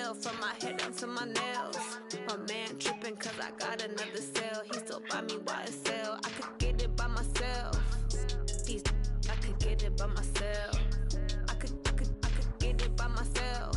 hell from my head down to my nails. My man tripping cause I got another sale. He still buy me YSL. I could get it by myself. These I could get it by myself. I could get it by myself.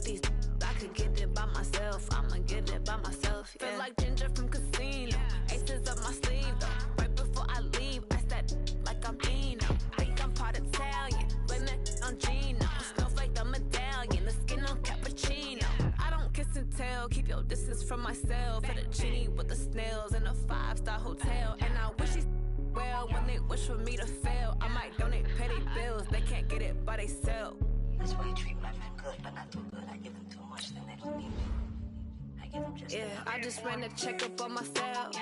These I could get it by myself. I'ma get it by myself. Yeah. Feel like Ginger from Casino. Aces up my sleeve though. Right before I leave, I said like I'm Dino. Think I'm part Italian. Blame it on Gino. Snowflake the medallion. The skin on cappuccino. I don't kiss and tell. Keep your distance from myself. Fettuccine with the snails in a 5-star hotel. And I wish he's well when they wish for me to fail. I might donate petty bills. They can't get it by themselves. That's why you treat my men good, but not too good. I give them too much, then they don't need me. I give them just enough. I just ran a checkup on myself.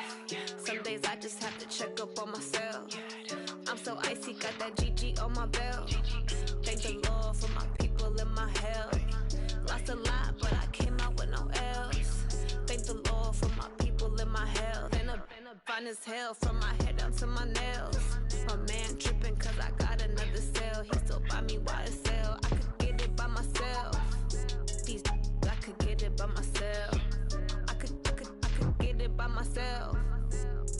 Some days I just have to check up on myself. I'm so icy, got that GG on my belt. Thank the Lord for my people in my health. Lost a lot, but I came out with no L's. Thank the Lord for my people in my health. Been a fine as hell from my head down to my nails. My man tripping cause I got another sale. He still buy me YSL. I could get it by myself. These I could get it by myself. I could get it by myself.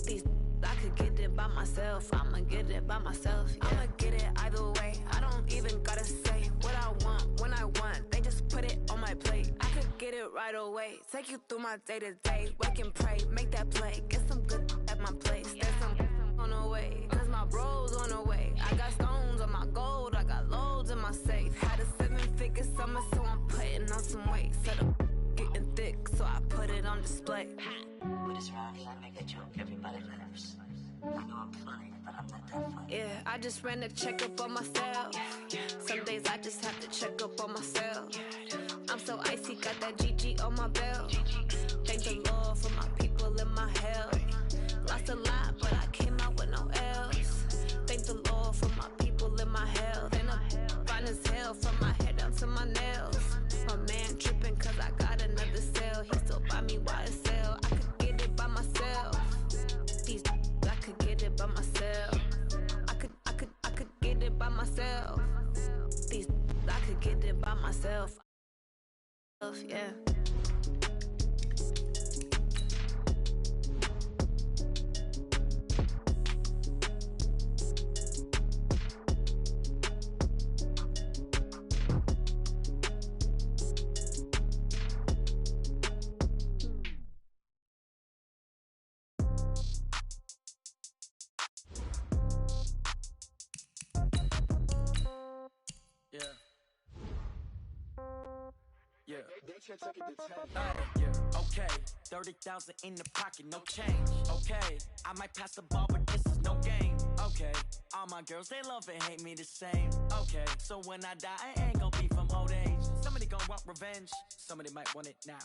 These I could get it by myself. I'ma get it by myself. Yeah. I'ma get it either way. I don't even gotta say what I want when I want. They just put it on my plate. I could get it right away. Take you through my day to day. Wake and pray, make that play. Get some good at my place. There's some on the way. Cause my bro's on the way. I got stones on my gold. I got loads in my safe. Had a 7-figure summer, so I'm putting on some weight. Set up getting thick, so I put it on display. But it's around here, I make a joke. Everybody laughs. I know I'm funny, but I'm not that funny. Yeah, I just ran a checkup on myself. Some days I just have to check up on myself. I'm so icy, got that GG on my belt. Thank the Lord for my people in my health. Lost a lot, but I came out with no L's. Thank the Lord for my people in my health. And I'm fine as hell from my head down to my nails. My man tripping cause I got another sale. He still buy me YSL. I could get it by myself. These I could get it by myself. I could get it by myself. These I could get it by myself. Yeah. Okay, 30,000 in the pocket, no change. Okay, I might pass the ball, but this is no game. Okay, all my girls, they love and hate me the same. Okay, so when I die, I ain't gon' be from old age. Somebody gon' want revenge, somebody might want it now.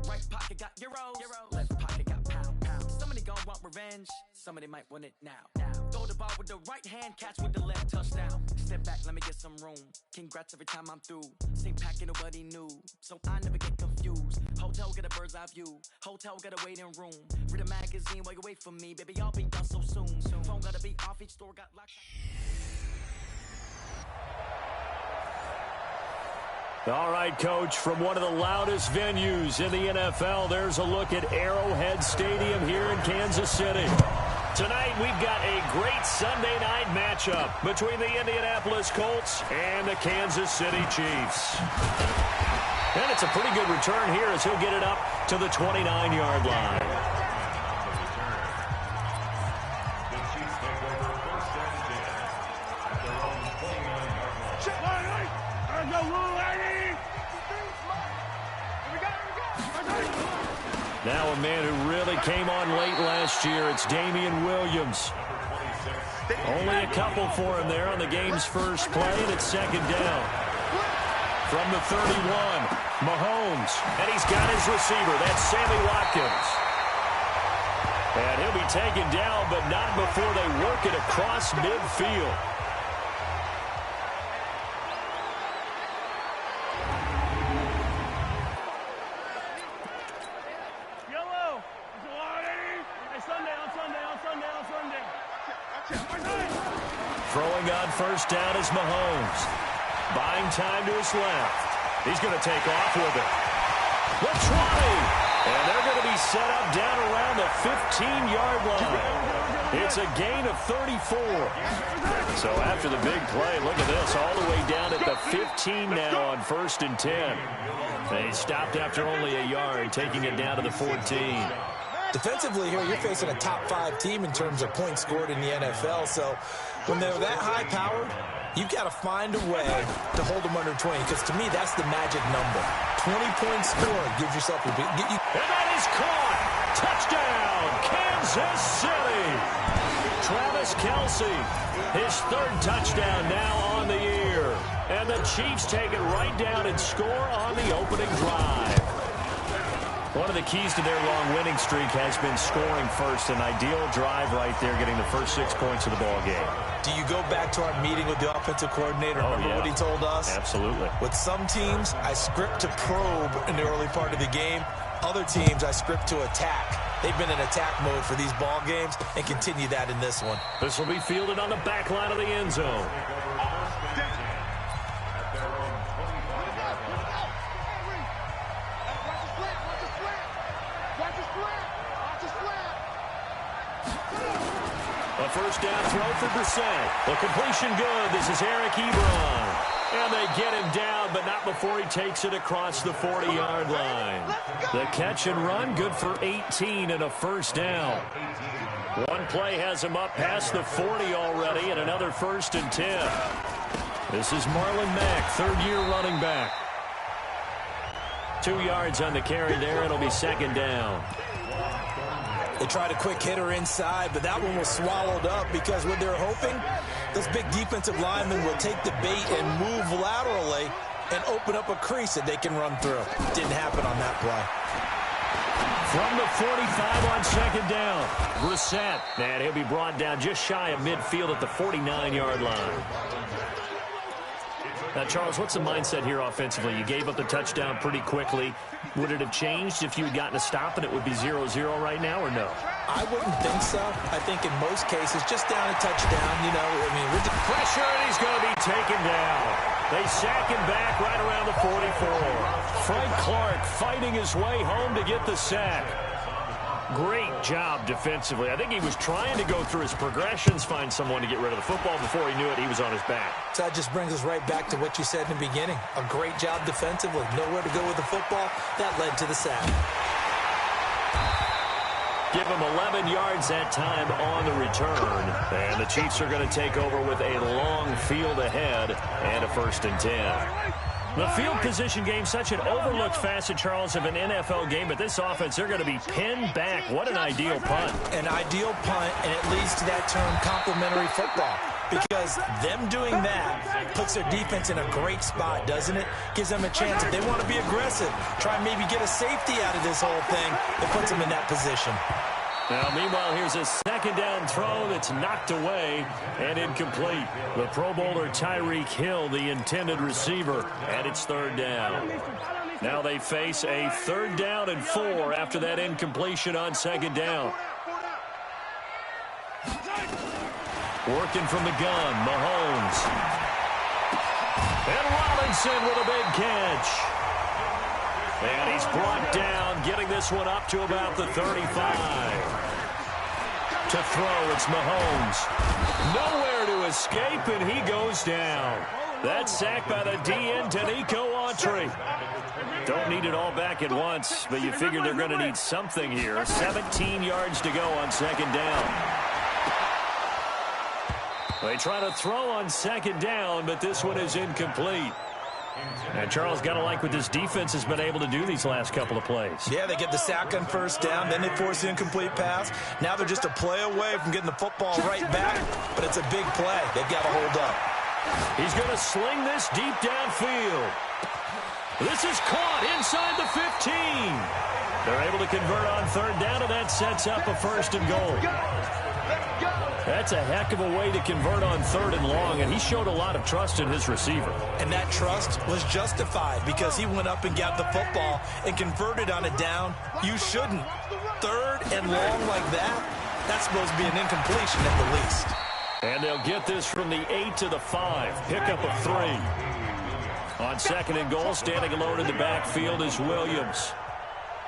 Right pocket got euros, left pocket got pounds. Somebody gon' want revenge, somebody might want it now. Throw the ball with the right hand, catch with the left, touchdown. Step back, let me get some room. Congrats every time I'm through. Same packet, nobody knew, so I never get confused. Hotel got a bird's eye view. Hotel got a waiting room. Read a magazine while you wait for me. Baby, I'll be done so soon. Phone gotta be off, each store got locked. All right, Coach, from one of the loudest venues in the NFL, there's a look at Arrowhead Stadium here in Kansas City. Tonight, we've got a great Sunday night matchup between the Indianapolis Colts and the Kansas City Chiefs. And it's a pretty good return here as he'll get it up to the 29-yard line. Now a man who really came on late last year, it's Damian Williams. Only a couple for him there on the game's first play, and it's second down. From the 31, Mahomes, and he's got his receiver. That's Sammy Watkins. And he'll be taken down, but not before they work it across midfield. Throwing on first down is Mahomes. Buying time to his left. He's going to take off with it. The 20. And they're going to be set up down around the 15-yard line. It's a gain of 34. So after the big play, look at this, all the way down at the 15 now on 1st and 10. They stopped after only a yard, taking it down to the 14. Defensively here, you're facing a top 5 team in terms of points scored in the NFL. So when they're that high-powered, you've got to find a way to hold them under 20, because to me, that's the magic number. 20 points scored gives yourself a big... And that is caught! Touchdown, Kansas City! Travis Kelce, his 3rd touchdown now on the year. And the Chiefs take it right down and score on the opening drive. One of the keys to their long winning streak has been scoring first. An ideal drive right there, getting the first 6 points of the ball game. Do you go back to our meeting with the offensive coordinator? Remember what he told us? Absolutely. With some teams, I script to probe in the early part of the game. Other teams, I script to attack. They've been in attack mode for these ball games and continue that in this one. This will be fielded on the back line of the end zone. A first down throw for Brissett. The completion good. This is Eric Ebron. And they get him down, but not before he takes it across the 40-yard line. The catch and run, good for 18 and a first down. One play has him up past the 40 already, and another 1st and 10. This is Marlon Mack, 3rd-year running back. 2 yards on the carry there. It'll be 2nd down. They tried a quick hitter inside, but that one was swallowed up because what they're hoping, this big defensive lineman will take the bait and move laterally and open up a crease that they can run through. Didn't happen on that play. From the 45 on 2nd down, Brissett. And he'll be brought down just shy of midfield at the 49-yard line. Now, Charles, what's the mindset here offensively? You gave up the touchdown pretty quickly. Would it have changed if you had gotten a stop and it would be 0-0 right now, or no? I wouldn't think so. I think in most cases, just down a touchdown, you know, I mean, we're just... Pressure, and he's going to be taken down. They sack him back right around the 44. Frank Clark fighting his way home to get the sack. Great job defensively. I think he was trying to go through his progressions, find someone to get rid of the football. Before he knew it, he was on his back. So that just brings us right back to what you said in the beginning. A great job defensively. Nowhere to go with the football. That led to the sack. Give him 11 yards that time on the return. And the Chiefs are going to take over with a long field ahead and a 1st and 10. The field position game, such an overlooked facet, Charles, of an NFL game, but this offense, they're going to be pinned back. What an ideal punt. An ideal punt, and it leads to that term complementary football, because them doing that puts their defense in a great spot, doesn't it? Gives them a chance, if they want to be aggressive, try and maybe get a safety out of this whole thing. It puts them in that position. Now, meanwhile, here's a 2nd down throw that's knocked away and incomplete. The Pro Bowler Tyreek Hill, the intended receiver, and it's 3rd down. Now they face a 3rd down and 4 after that incompletion on 2nd down. Working from the gun, Mahomes. And Robinson with a big catch. And he's brought down, getting this one up to about the 35. To throw, it's Mahomes. Nowhere to escape, and he goes down. That sack by the DN, Danico Autry. Don't need it all back at once, but you figure they're going to need something here. 17 yards to go on 2nd down. They try to throw on 2nd down, but this one is incomplete. And Charles, got to like what this defense has been able to do these last couple of plays. Yeah, they get the sack on 1st down, then they force the incomplete pass. Now they're just a play away from getting the football right back, but it's a big play. They've got to hold up. He's going to sling this deep downfield. This is caught inside the 15. They're able to convert on 3rd down, and that sets up a 1st and goal. That's a heck of a way to convert on 3rd and long, and he showed a lot of trust in his receiver. And that trust was justified because he went up and got the football and converted on a down. You shouldn't. 3rd and long like that, that's supposed to be an incompletion at the least. And they'll get this from the 8 to the 5. Pickup of 3. On 2nd and goal, standing alone in the backfield is Williams.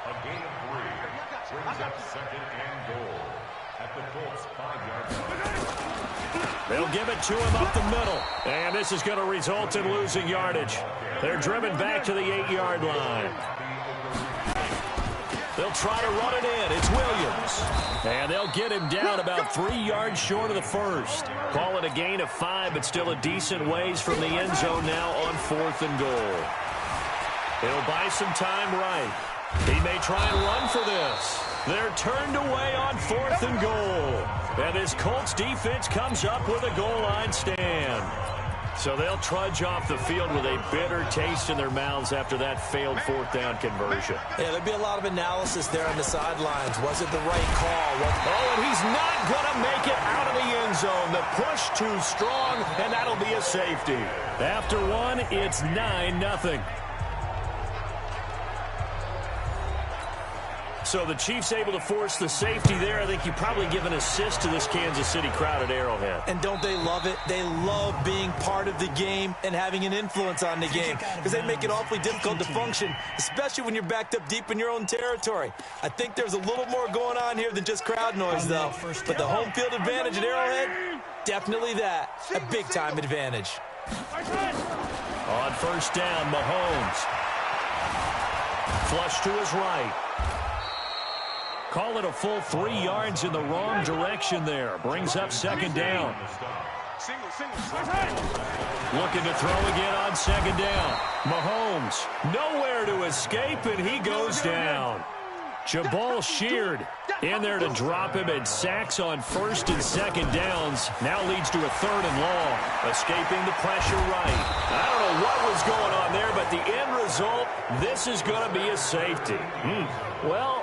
A gain of 3 brings up 2nd and goal at the Colts 5-yard line. They'll give it to him up the middle. And this is going to result in losing yardage. They're driven back to the 8-yard line. They'll try to run it in. It's Williams. And they'll get him down about 3 yards short of the first. Call it a gain of 5, but still a decent ways from the end zone now on 4th and goal. He'll buy some time right. He may try and run for this. They're turned away on 4th and goal. And this Colts defense comes up with a goal line stand. So they'll trudge off the field with a bitter taste in their mouths after that failed 4th down conversion. Yeah, there'll be a lot of analysis there on the sidelines. Was it the right call? Oh, and he's not going to make it out of the end zone. The push too strong, and that'll be a safety. After one, it's 9-0. So the Chiefs able to force the safety there. I think you probably give an assist to this Kansas City crowd at Arrowhead. And don't they love it? They love being part of the game and having an influence on the game because they make it awfully difficult to function, especially when you're backed up deep in your own territory. I think there's a little more going on here than just crowd noise, though. But the home field advantage at Arrowhead, definitely that. A big-time advantage. On 1st down, Mahomes. Flush to his right. Call it a full 3 yards in the wrong direction there. Brings up 2nd down. Looking to throw again on 2nd down. Mahomes, nowhere to escape, and he goes down. Jabal Sheard in there to drop him, and sacks on 1st and 2nd downs. Now leads to a 3rd and long. Escaping the pressure right. I don't know what was going on there, but the end result, this is going to be a safety. Well,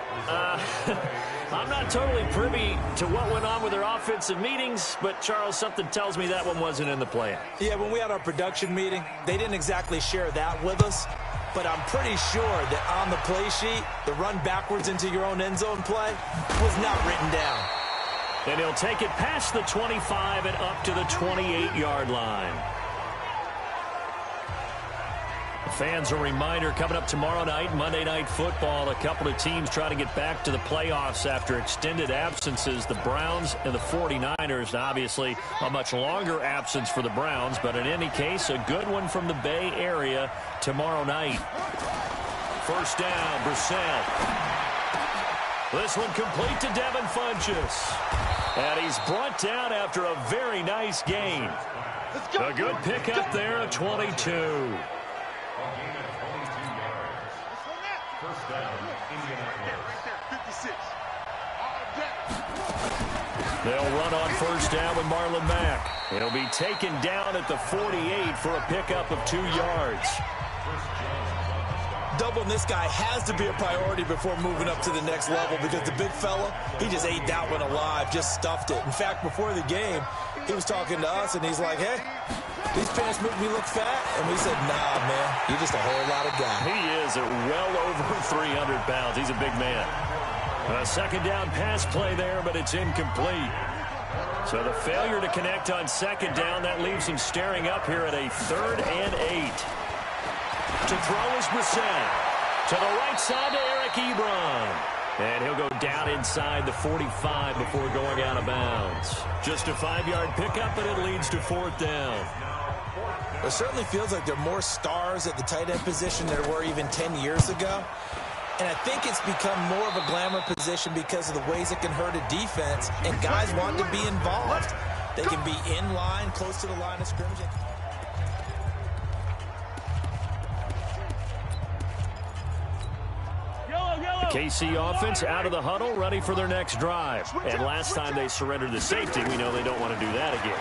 I'm not totally privy to what went on with their offensive meetings, but, Charles, something tells me that one wasn't in the plan. Yeah, when we had our production meeting, they didn't exactly share that with us. But I'm pretty sure that on the play sheet, the run backwards into your own end zone play was not written down. And he'll take it past the 25 and up to the 28-yard line. Fans, a reminder, coming up tomorrow night, Monday Night Football, a couple of teams trying to get back to the playoffs after extended absences, the Browns and the 49ers. Now, obviously, a much longer absence for the Browns, but in any case, a good one from the Bay Area tomorrow night. 1st down, Brissett. This one complete to Devin Funchess. And he's brought down after a very nice gain. A good pickup there of 22. They'll run on 1st down with Marlon Mack. It'll be taken down at the 48 for a pickup of 2 yards. Doubling this guy has to be a priority before moving up to the next level because the big fella, he just ate that one alive, just stuffed it. In fact, before the game, he was talking to us, and he's like, hey, these pants make me look fat. And we said, nah, man, you're just a whole lot of guy. He is at well over 300 pounds. He's a big man. A 2nd down pass play there, but it's incomplete. So the failure to connect on 2nd down, that leaves him staring up here at a 3rd and 8. To throw is Brissett. To the right side to Eric Ebron. And he'll go down inside the 45 before going out of bounds. Just a 5-yard pickup, and it leads to 4th down. It certainly feels like there are more stars at the tight end position than there were even 10 years ago. And I think it's become more of a glamour position because of the ways it can hurt a defense, and guys want to be involved. They can be in line, close to the line of scrimmage. KC offense out of the huddle, ready for their next drive. And last time they surrendered the safety, we know they don't want to do that again.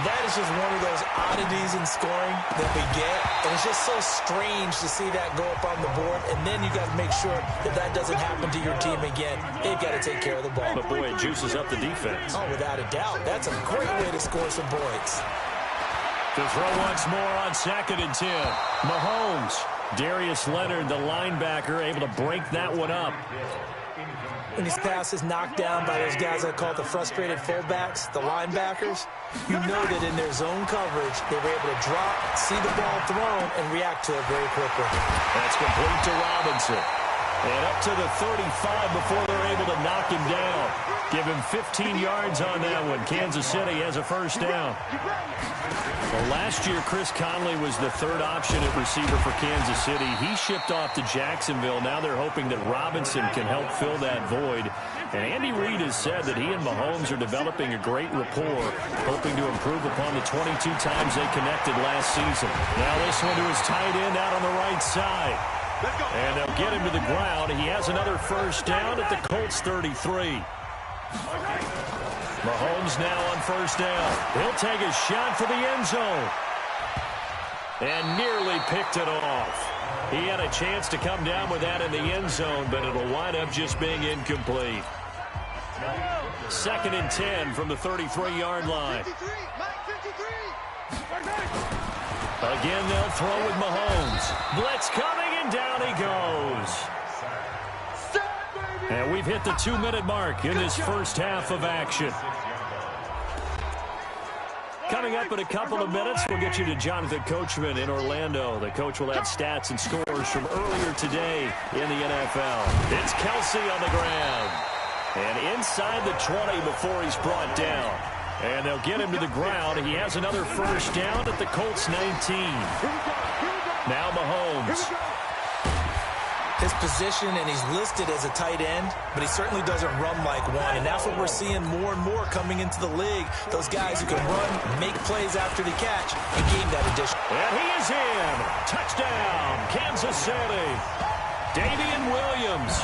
That is just one of those oddities in scoring that we get. And it's just so strange to see that go up on the board. And then you got to make sure that that doesn't happen to your team again. They've got to take care of the ball. But, boy, it juices up the defense. Oh, without a doubt. That's a great way to score some points. To throw once more on 2nd and 10. Mahomes. Darius Leonard, the linebacker, able to break that one up. When his pass is knocked down by those guys I call the frustrated fullbacks, the linebackers, you know that in their zone coverage, they were able to drop, see the ball thrown, and react to it very quickly. That's complete to Robinson. And up to the 35 before they're able to knock him down. Give him 15 yards on that one. Kansas City has a first down. Well, last year, Chris Conley was the third option at receiver for Kansas City. He shipped off to Jacksonville. Now they're hoping that Robinson can help fill that void. And Andy Reid has said that he and Mahomes are developing a great rapport, hoping to improve upon the 22 times they connected last season. Now this one to his tight end out on the right side. And they'll get him to the ground. He has another first down at the Colts 33. Mahomes now on first down. He'll take a shot for the end zone. And nearly picked it off. He had a chance to come down with that in the end zone, but it'll wind up just being incomplete. 2nd and 10 from the 33-yard line. Again, they'll throw with Mahomes. Blitz coming, and down he goes. And we've hit the 2-minute mark in this first half of action. Coming up in a couple of minutes, we'll get you to Jonathan Coachman in Orlando. The coach will have stats and scores from earlier today in the NFL. It's Kelsey on the ground. And inside the 20 before he's brought down. And they'll get him to the ground. He has another first down at the Colts 19. Now Mahomes. His position, and he's listed as a tight end, but he certainly doesn't run like one. And that's what we're seeing more and more coming into the league. Those guys who can run, make plays after the catch, and gain that addition. And he is in. Touchdown, Kansas City. Damian Williams.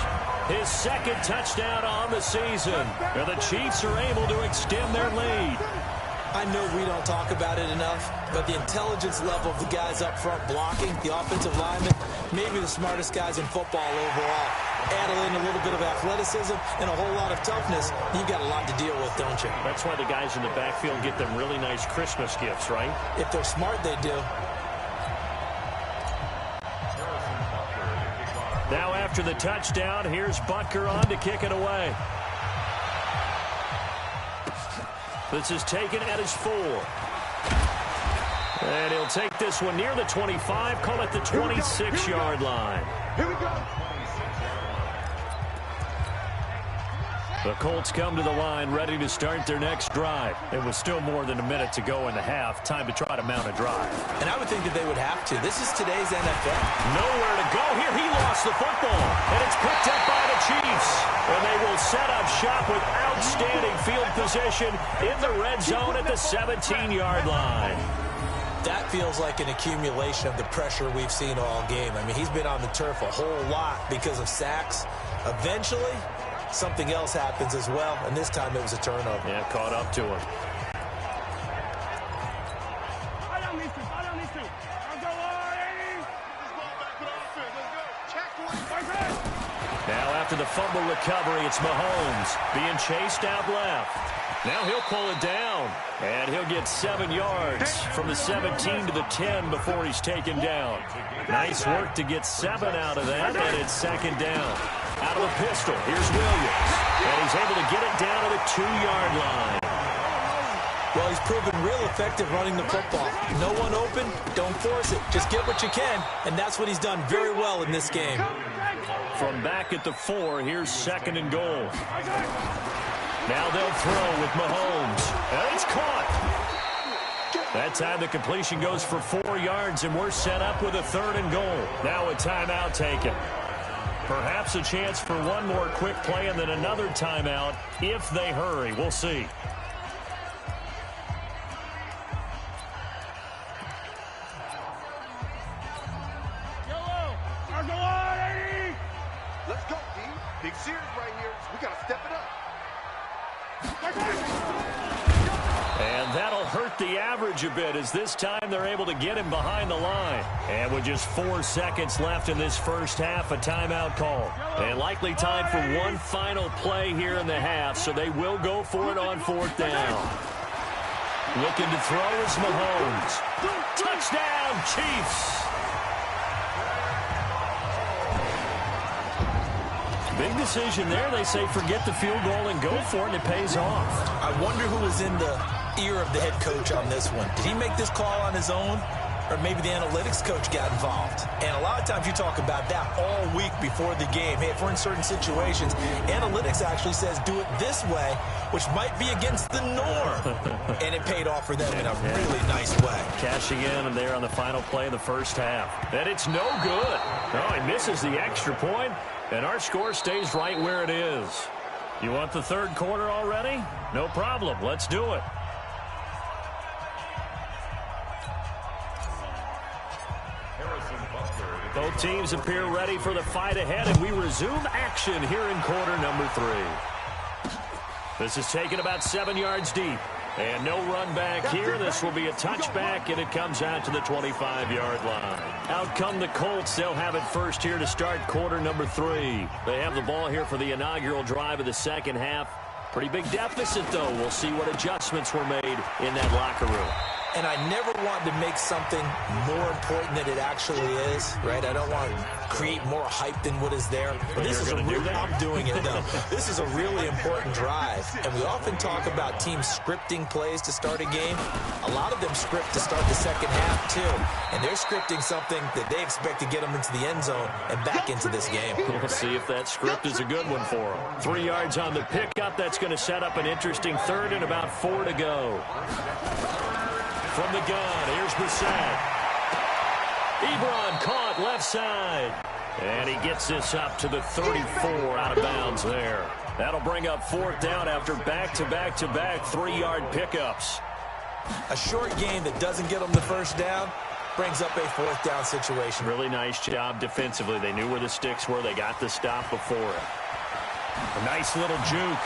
His second touchdown on the season. And the Chiefs are able to extend their lead. I know we don't talk about it enough, but the intelligence level of the guys up front blocking, the offensive linemen, maybe the smartest guys in football overall. Add in a little bit of athleticism and a whole lot of toughness, you've got a lot to deal with, don't you? That's why the guys in the backfield get them really nice Christmas gifts, right? If they're smart, they do. Now after the touchdown, here's Butker on to kick it away. This is taken at his 4. And he'll take this one near the 25, call it the 26-yard line. Here we go. The Colts come to the line ready to start their next drive. It was still more than a minute to go in the half. Time to try to mount a drive. And I would think that they would have to. This is today's NFL. Nowhere to go here. He lost the football. And it's picked up by the Chiefs. And they will set up shop with outstanding field position in the red zone at the 17-yard line. That feels like an accumulation of the pressure we've seen all game. I mean, he's been on the turf a whole lot because of sacks. Eventually, something else happens as well, and this time it was a turnover. Yeah, caught up to him. Now after the fumble recovery, it's Mahomes being chased out left. Now he'll pull it down, and he'll get 7 yards from the 17 to the 10 before he's taken down. Nice work to get 7 out of that, and it's second down. Out of the pistol, here's Williams, and he's able to get it down to the 2-yard line. Well, he's proven real effective running the football. No one open, don't force it. Just get what you can, and that's what he's done very well in this game. From back at the 4, here's second and goal. Now they'll throw with Mahomes, and it's caught. That time the completion goes for 4 yards, and we're set up with a 3rd and goal. Now a timeout taken. Perhaps a chance for one more quick play and then another timeout if they hurry. We'll see. Let's go, D. Big series right here. We got to step it up. And that'll hurt the average a bit as this time they're able to get him behind the line. And with just 4 seconds left in this first half, a timeout call. And likely time for one final play here in the half, so they will go for it on 4th down. Looking to throw is Mahomes. Touchdown, Chiefs! Big decision there. They say forget the field goal and go for it, and it pays off. I wonder who was in the ear of the head coach on this one. Did he make this call on his own? Or maybe the analytics coach got involved. And a lot of times you talk about that all week before the game. Hey, if we're in certain situations, analytics actually says do it this way, which might be against the norm. And it paid off for them in a really nice way. Cashing in there on the final play of the first half. And it's no good. No, he misses the extra point, and our score stays right where it is. You want the third quarter already? No problem. Let's do it. Both teams appear ready for the fight ahead, and we resume action here in quarter number 3. This is taken about 7 yards deep. And no run back here. This will be a touchback, and it comes out to the 25-yard line. Out come the Colts. They'll have it first here to start quarter number 3. They have the ball here for the inaugural drive of the second half. Pretty big deficit, though. We'll see what adjustments were made in that locker room. And I never want to make something more important than it actually is, right? I don't want to create more hype than what is there. But this is I'm doing it, though. This is a really important drive. And we often talk about teams scripting plays to start a game. A lot of them script to start the second half, too. And they're scripting something that they expect to get them into the end zone and back into this game. We'll see if that script is a good one for them. 3 yards on the pickup. That's going to set up an interesting third and about 4 to go. From the gun, here's Brissett. Ebron caught left side. And he gets this up to the 34 out of bounds there. That'll bring up fourth down after back-to-back-to-back 3-yard pickups. A short game that doesn't get them the first down brings up a fourth down situation. Really nice job defensively. They knew where the sticks were. They got the stop before it. A nice little juke.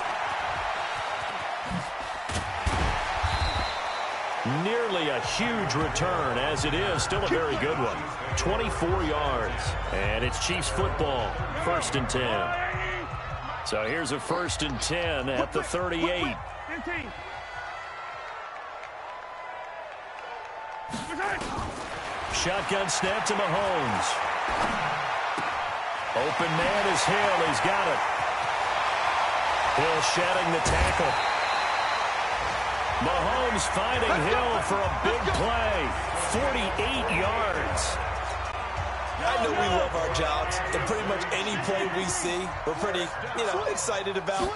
Nearly a huge return, as it is. Still a very good one. 24 yards. And it's Chiefs football. 1st and 10. So here's a 1st and 10 at the 38. Shotgun snap to Mahomes. Open man is Hill. He's got it. Hill shedding the tackle. Mahomes finding Hill for a big play. 48 yards. I know we love our jobs, and pretty much any play we see, we're pretty, excited about.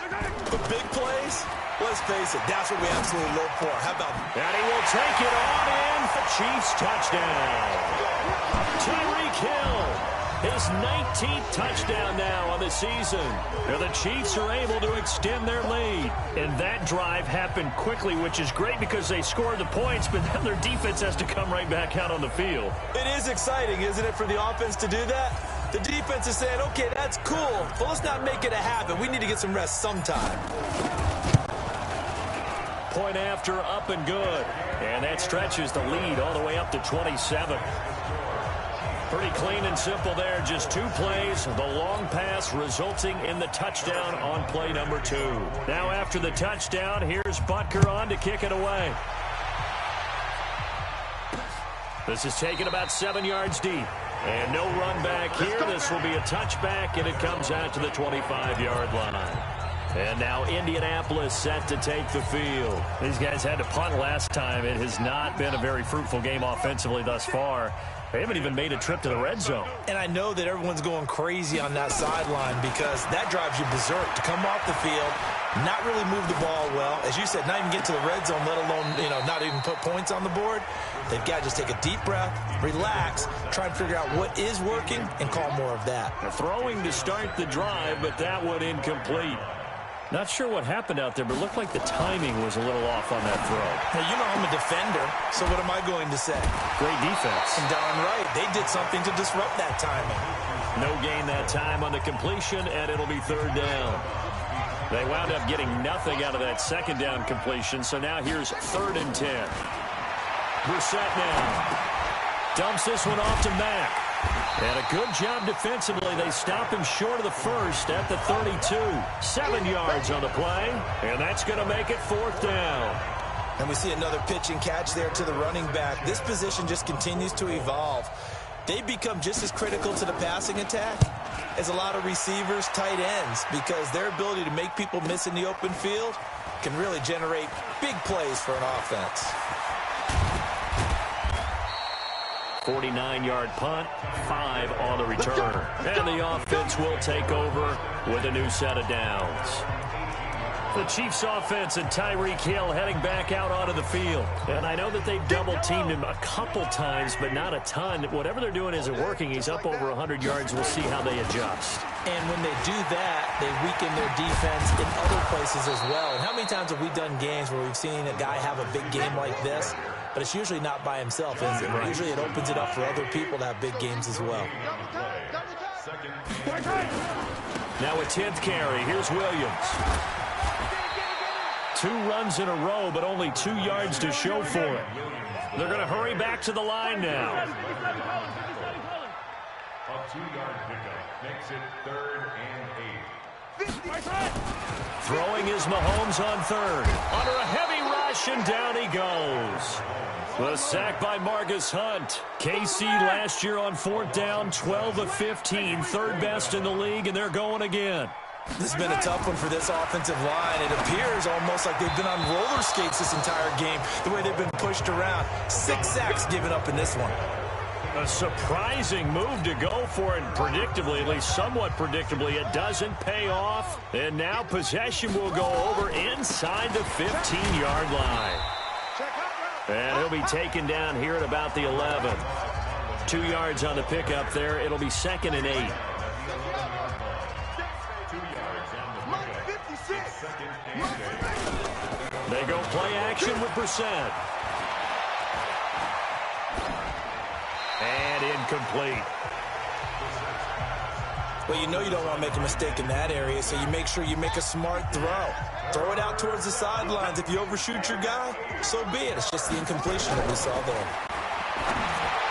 But big plays, let's face it, that's what we absolutely look for. How about that? And he will take it on in for Chiefs touchdown. Tyreek Hill. His 19th touchdown now on the season. Now the Chiefs are able to extend their lead. And that drive happened quickly, which is great because they scored the points, but then their defense has to come right back out on the field. It is exciting, isn't it, for the offense to do that? The defense is saying, okay, that's cool, but let's not make it a habit. We need to get some rest sometime. Point after, up and good. And that stretches the lead all the way up to 27. Pretty clean and simple there. Just 2 plays. The long pass resulting in the touchdown on play number 2. Now after the touchdown, here's Butker on to kick it away. This is taken about 7 yards deep. And no run back here. This will be a touchback, and it comes out to the 25-yard line. And now Indianapolis set to take the field. These guys had to punt last time. It has not been a very fruitful game offensively thus far. They haven't even made a trip to the red zone. And I know that everyone's going crazy on that sideline because that drives you berserk to come off the field, not really move the ball well. As you said, not even get to the red zone, let alone, not even put points on the board. They've got to just take a deep breath, relax, try and figure out what is working, and call more of that. Throwing to start the drive, but that one incomplete. Not sure what happened out there, but it looked like the timing was a little off on that throw. Now, I'm a defender, so what am I going to say? Great defense. And darn right. They did something to disrupt that timing. No gain that time on the completion, and it'll be 3rd down. They wound up getting nothing out of that 2nd down completion, so now here's 3rd and 10. Brissett now. Dumps this one off to Mack. And a good job defensively. They stop him short of the first at the 32. 7 yards on the play, and that's going to make it 4th down. And we see another pitch and catch there to the running back. This position just continues to evolve. They become just as critical to the passing attack is a lot of receivers, tight ends, because their ability to make people miss in the open field can really generate big plays for an offense. 49-yard punt, 5 on the return. And the offense will take over with a new set of downs. The Chiefs offense and Tyreek Hill heading back out onto the field. And I know that they've double-teamed him a couple times, but not a ton. Whatever they're doing isn't working. He's up over 100 yards. We'll see how they adjust. And when they do that, they weaken their defense in other places as well. And how many times have we done games where we've seen a guy have a big game like this? But it's usually not by himself, is it? Right. Usually it opens it up for other people to have big games as well. Now a 10th carry. Here's Williams. 2 runs in a row, but only 2 yards to show for it. They're going to hurry back to the line now. A 2-yard pickup makes it 3rd and 8. Throwing is Mahomes on 3rd. Under a heavy rush, and down he goes. The sack by Marcus Hunt. KC last year on 4th down, 12 of 15, 3rd best in the league, and they're going again. This has been a tough one for this offensive line. It appears almost like they've been on roller skates this entire game, the way they've been pushed around. 6 sacks given up in this one. A surprising move to go for it, and predictably, at least somewhat predictably, it doesn't pay off. And now possession will go over inside the 15-yard line. And he'll be taken down here at about the 11. 2 yards on the pickup there. It'll be 2nd and 8. They go play action with Brissett. And incomplete. Well, you know you don't want to make a mistake in that area, so you make sure you make a smart throw. Throw it out towards the sidelines. If you overshoot your guy, so be it. It's just the incompletion that we saw there.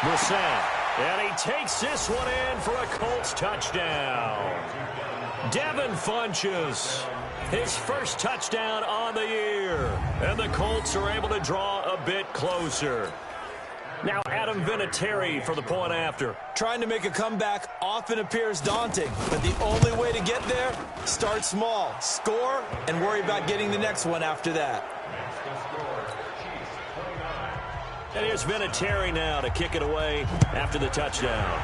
Brissett. And he takes this one in for a Colts touchdown. Devin Funchess. His first touchdown on the year. And the Colts are able to draw a bit closer. Now Adam Vinatieri for the point after. Trying to make a comeback often appears daunting, but the only way to get there, start small, score, and worry about getting the next one after that. And here's Vinatieri now to kick it away after the touchdown.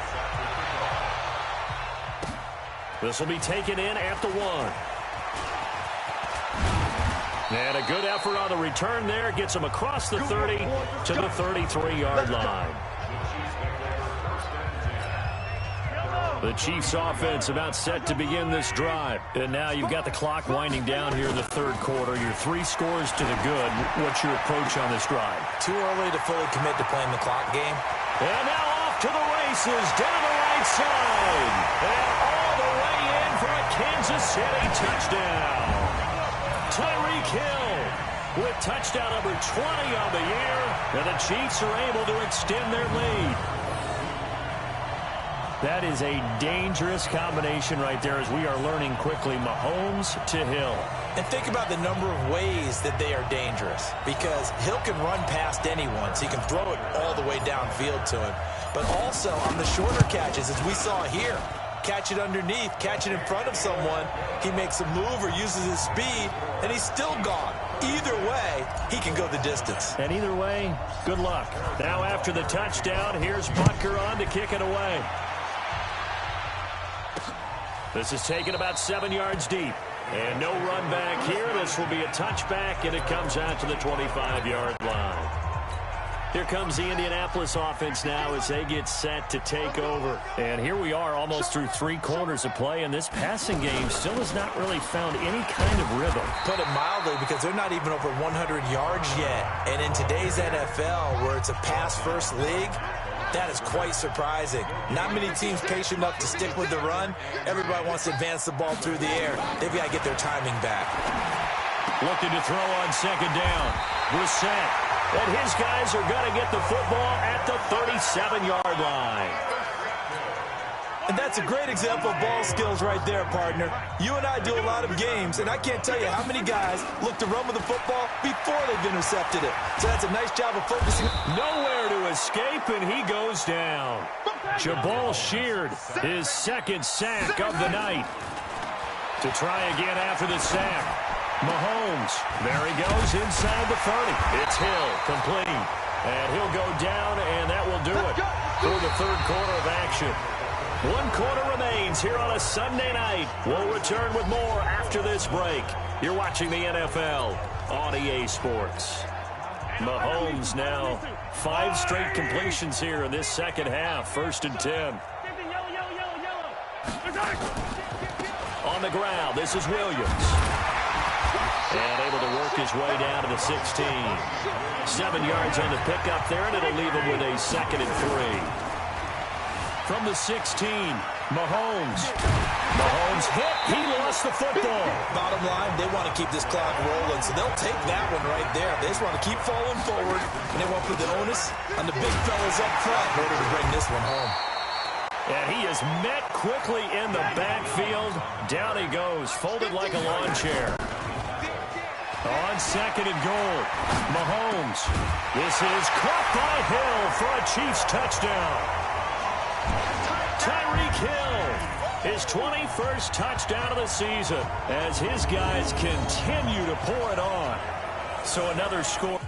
This will be taken in at the 1. And a good effort on the return there. Gets him across the 30 to the 33-yard line. The Chiefs offense about set to begin this drive. And now you've got the clock winding down here in the 3rd quarter. Your 3 scores to the good. What's your approach on this drive? Too early to fully commit to playing the clock game. And now off to the races down the right side. And all the way in for a Kansas City touchdown. Tyreek Hill with touchdown number 20 on the year, and the Chiefs are able to extend their lead. That is a dangerous combination right there, as we are learning quickly. Mahomes to Hill. And think about the number of ways that they are dangerous, because Hill can run past anyone, so he can throw it all the way downfield to him. But also on the shorter catches, as we saw here, catch it underneath, catch it in front of someone, he makes a move or uses his speed, and he's still gone. Either way, he can go the distance. And either way, good luck. Now after the touchdown, here's Butker on to kick it away. This is taken about 7 yards deep. And no run back here. This will be a touchback, and it comes out to the 25-yard line. Here comes the Indianapolis offense now as they get set to take over. And here we are almost through 3 quarters of play, and this passing game still has not really found any kind of rhythm. Put it mildly, because they're not even over 100 yards yet. And in today's NFL, where it's a pass-first league, that is quite surprising. Not many teams patient enough to stick with the run. Everybody wants to advance the ball through the air. They've got to get their timing back. Looking to throw on 2nd down. Brissett. And his guys are going to get the football at the 37-yard line. And that's a great example of ball skills right there, partner. You and I do a lot of games, and I can't tell you how many guys look to run with the football before they've intercepted it. So that's a nice job of focusing. Nowhere to escape, and he goes down. Jabal sheared his second sack of the night. To try again after the sack. Mahomes, there he goes inside the 30. It's Hill, complete. And he'll go down, and that will do it for the third quarter of action. 1 quarter remains here on a Sunday night. We'll return with more after this break. You're watching the NFL on EA Sports. Mahomes now 5 straight completions here in this second half. 1st and 10. On the ground, this is Williams. And able to work his way down to the 16. 7 yards on the pickup there, and it'll leave him with a 2nd and 3. From the 16, Mahomes. Mahomes hit. He lost the football. Bottom line, they want to keep this clock rolling, so they'll take that one right there. They just want to keep falling forward, and they want to put the onus on the big fellas up front in order to bring this one home. And he is met quickly in the backfield. Down he goes, folded like a lawn chair. On 2nd and goal, Mahomes. This is caught by Hill for a Chiefs touchdown. Tyreek Hill, his 21st touchdown of the season as his guys continue to pour it on. So another score.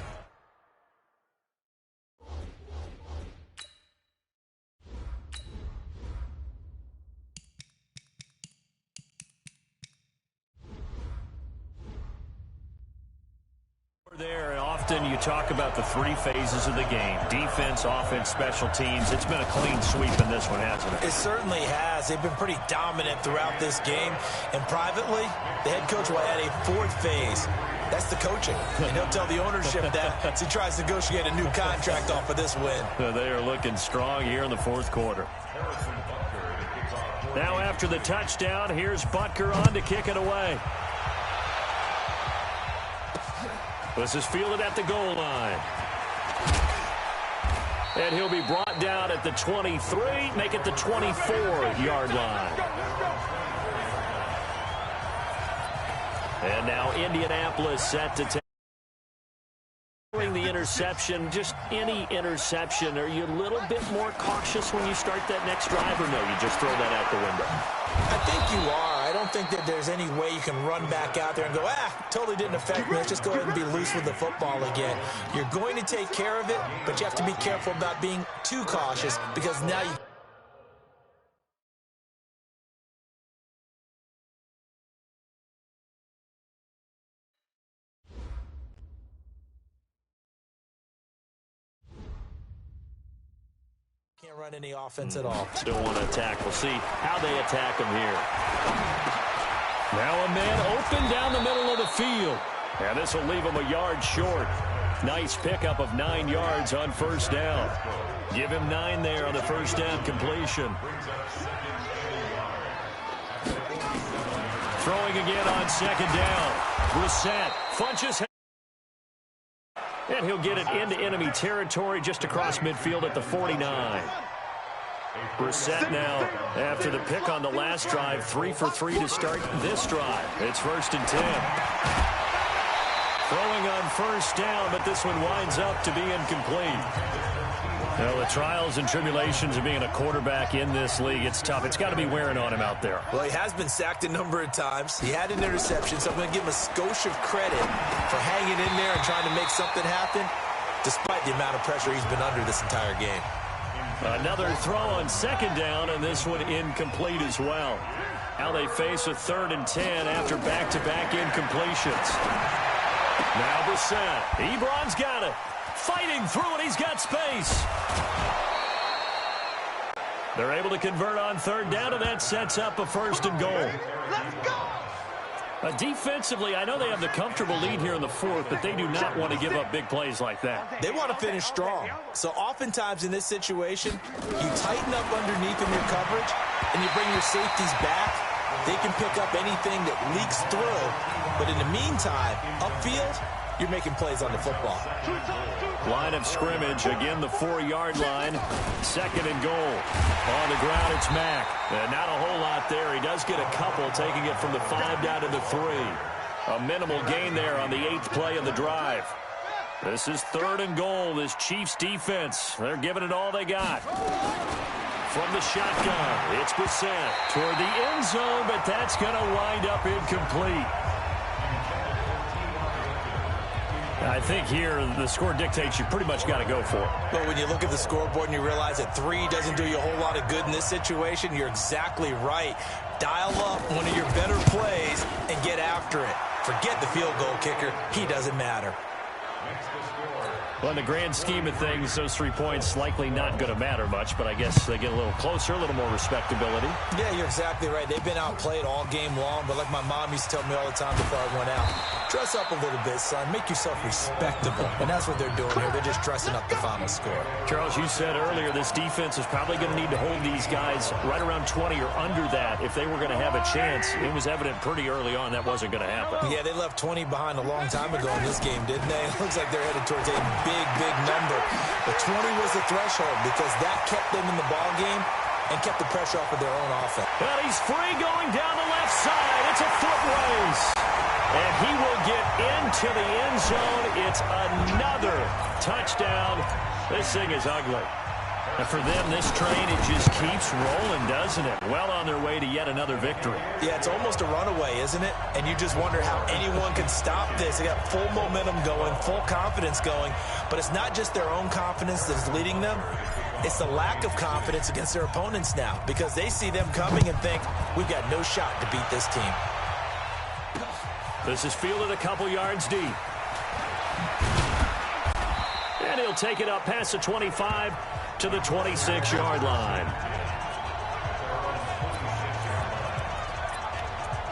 There, and often you talk about the 3 phases of the game: defense, offense, special teams. It's been a clean sweep in this one, hasn't it? It certainly has. They've been pretty dominant throughout this game. And privately, the head coach will add a 4th phase. That's the coaching. And he'll tell the ownership that as he tries to negotiate a new contract off of this win. They are looking strong here in the 4th quarter. Now after the touchdown, here's Butker on to kick it away. This is fielded at the goal line. And he'll be brought down at the 23, make it the 24-yard line. And now Indianapolis set to take the interception. Just any interception, are you a little bit more cautious when you start that next drive, or no, you just throw that out the window? I think you are. I don't think that there's any way you can run back out there and go, totally didn't affect me. Let's just go ahead and be loose with the football again. You're going to take care of it, but you have to be careful about being too cautious, because now you can't run any offense at all. Still want to attack. We'll see how they attack him here. Now a man open down the middle of the field. And this will leave him a yard short. Nice pickup of 9 yards on 1st down. Give him 9 there on the 1st down completion. Throwing again on 2nd down. Brissett punches him. And he'll get it into enemy territory just across midfield at the 49. Brissett now, after the pick on the last drive, 3 for 3 to start this drive. It's 1st and 10. Throwing on 1st down, but this one winds up to be incomplete. Well, the trials and tribulations of being a quarterback in this league, it's tough. It's got to be wearing on him out there. Well, he has been sacked a number of times. He had an interception, so I'm going to give him a skosh of credit for hanging in there and trying to make something happen, despite the amount of pressure he's been under this entire game. Another throw on 2nd down, and this one incomplete as well. Now they face a 3rd and 10 after back-to-back incompletions. Now Brissett. Ebron's got it. Fighting through it. He's got space. They're able to convert on 3rd down, and that sets up a 1st and goal. Let's go! Defensively, I know they have the comfortable lead here in the 4th, but they do not want to give up big plays like that. They want to finish strong. So oftentimes in this situation, you tighten up underneath in your coverage, and you bring your safeties back. They can pick up anything that leaks through. But in the meantime, upfield, you're making plays on the football. Line of scrimmage, again the 4-yard line. 2nd and goal. On the ground, it's Mack. And not a whole lot there. He does get a couple, taking it from the 5 down to the 3. A minimal gain there on the 8th play of the drive. This is 3rd and goal. This Chiefs defense, they're giving it all they got. From the shotgun, it's Brissett toward the end zone, but that's going to wind up incomplete. I think here the score dictates you pretty much got to go for it. But when you look at the scoreboard and you realize that 3 doesn't do you a whole lot of good in this situation, you're exactly right. Dial up one of your better plays and get after it. Forget the field goal kicker. He doesn't matter. Well, in the grand scheme of things, those 3 points likely not going to matter much, but I guess they get a little closer, a little more respectability. Yeah, you're exactly right. They've been outplayed all game long, but like my mom used to tell me all the time before I went out, dress up a little bit, son. Make yourself respectable. And that's what they're doing here. They're just dressing up the final score. Charles, you said earlier this defense is probably going to need to hold these guys right around 20 or under that if they were going to have a chance. It was evident pretty early on that wasn't going to happen. Yeah, they left 20 behind a long time ago in this game, didn't they? It looks like they're headed towards a big number. But 20 was the threshold because that kept them in the ball game and kept the pressure off of their own offense. Well, he's free going down the left side. It's a foot race. And he will get into the end zone. It's another touchdown. This thing is ugly. And for them, this train, it just keeps rolling, doesn't it? Well on their way to yet another victory. Yeah, it's almost a runaway, isn't it? And you just wonder how anyone can stop this. They got full momentum going, full confidence going. But it's not just their own confidence that's leading them. It's the lack of confidence against their opponents now because they see them coming and think, we've got no shot to beat this team. This is fielded a couple yards deep. And he'll take it up past the 25 to the 26-yard line.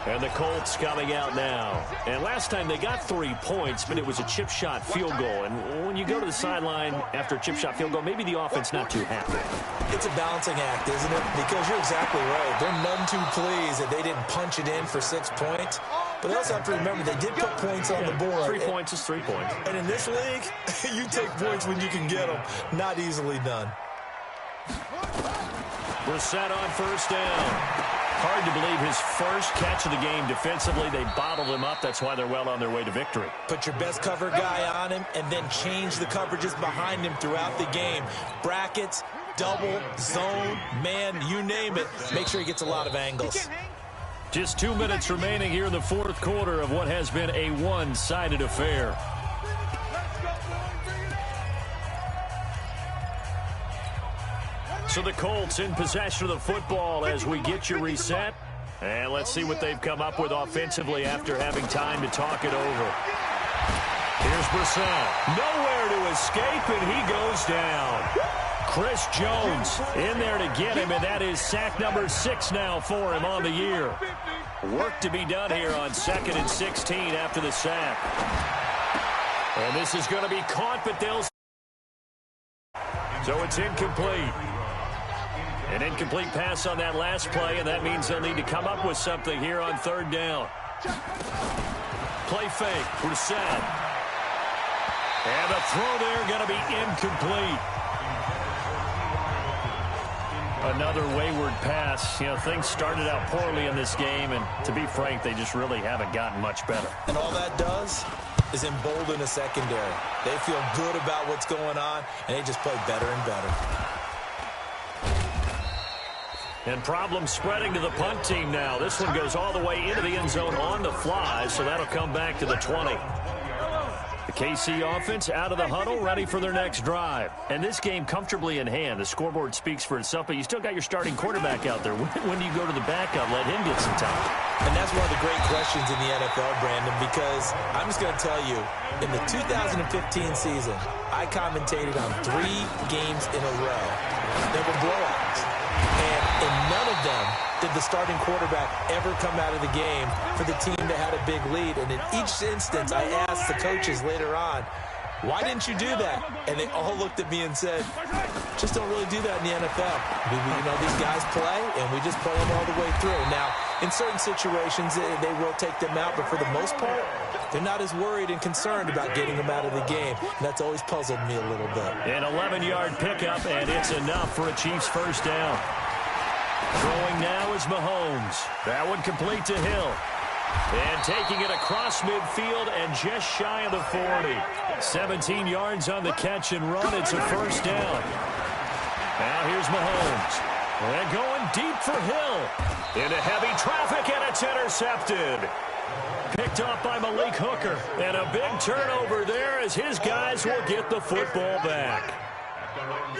And the Colts coming out now. And last time they got 3 points, but it was a chip shot field goal. And when you go to the sideline after a chip shot field goal, maybe the offense not too happy. It's a balancing act, isn't it? Because you're exactly right. They're none too pleased that they didn't punch it in for 6 points. But they also have to remember they did put points on the board. 3 points is 3 points. And in this league, you take points when you can get them. Not easily done. Brissett on first down. Hard to believe his first catch of the game defensively. They bottled him up. That's why they're well on their way to victory. Put your best cover guy on him and then change the coverages behind him throughout the game. Brackets, double, zone, man, you name it. Make sure he gets a lot of angles. Just 2 minutes remaining here in the fourth quarter of what has been a one-sided affair. So the Colts in possession of the football as we get you reset. And let's see what they've come up with offensively after having time to talk it over. Here's Brissett. Nowhere to escape, and he goes down. Chris Jones in there to get him, and that is sack number 6 now for him on the year. Work to be done here on 2nd and 16 after the sack. And this is going to be caught, but they'll... So it's incomplete. An incomplete pass on that last play, and that means they'll need to come up with something here on 3rd down. Play fake, Brissett. And the throw there going to be incomplete. Another wayward pass. You know, things started out poorly in this game, and to be frank, they just really haven't gotten much better. And all that does is embolden a secondary. They feel good about what's going on, and they just play better and better. And problems spreading to the punt team now. This one goes all the way into the end zone on the fly, so that'll come back to the 20. The KC offense out of the huddle, ready for their next drive. And this game comfortably in hand. The scoreboard speaks for itself, but you still got your starting quarterback out there. When do you go to the backup? Let him get some time. And that's one of the great questions in the NFL, Brandon, because I'm just going to tell you, in the 2015 season, I commentated on 3 games in a row. They were blowouts. And in none of them did the starting quarterback ever come out of the game for the team that had a big lead. And in each instance, I asked the coaches later on, why didn't you do that? And they all looked at me and said, just don't really do that in the NFL. You know, these guys play, and we just play them all the way through. Now, in certain situations, they will take them out, but for the most part, they're not as worried and concerned about getting them out of the game. And that's always puzzled me a little bit. An 11-yard pickup, and it's enough for a Chiefs first down. Throwing now is Mahomes. That one complete to Hill. And taking it across midfield and just shy of the 40. 17 yards on the catch and run. It's a first down. Now here's Mahomes. And going deep for Hill. Into heavy traffic, and it's intercepted. Picked off by Malik Hooker. And a big turnover there as his guys will get the football back.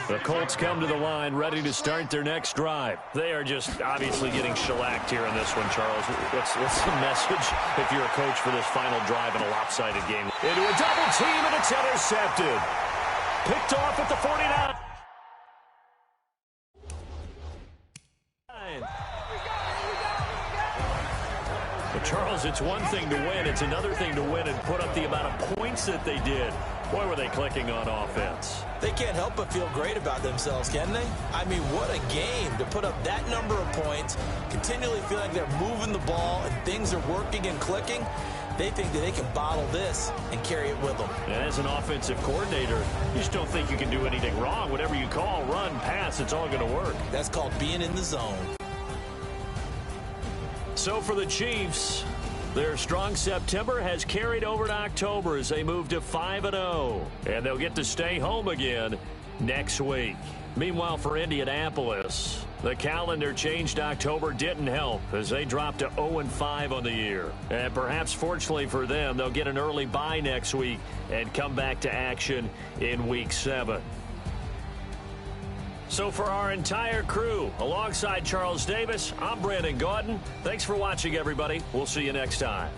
The Colts come to the line ready to start their next drive. They are just obviously getting shellacked here in this one, Charles. What's the message if you're a coach for this final drive in a lopsided game? Into a double team, and it's intercepted. Picked off at the 49. But Charles, it's one thing to win. It's another thing to win and put up the amount of points that they did. Boy, were they clicking on offense. They can't help but feel great about themselves, can they? I mean, what a game to put up that number of points, continually feel like they're moving the ball and things are working and clicking. They think that they can bottle this and carry it with them. And as an offensive coordinator, you just don't think you can do anything wrong. Whatever you call, run, pass, it's all going to work. That's called being in the zone. So for the Chiefs, their strong September has carried over to October as they move to 5-0. And they'll get to stay home again next week. Meanwhile, for Indianapolis, the calendar change to October didn't help as they dropped to 0-5 on the year. And perhaps fortunately for them, they'll get an early bye next week and come back to action in Week 7. So for our entire crew, alongside Charles Davis, I'm Brandon Gaudin. Thanks for watching, everybody. We'll see you next time.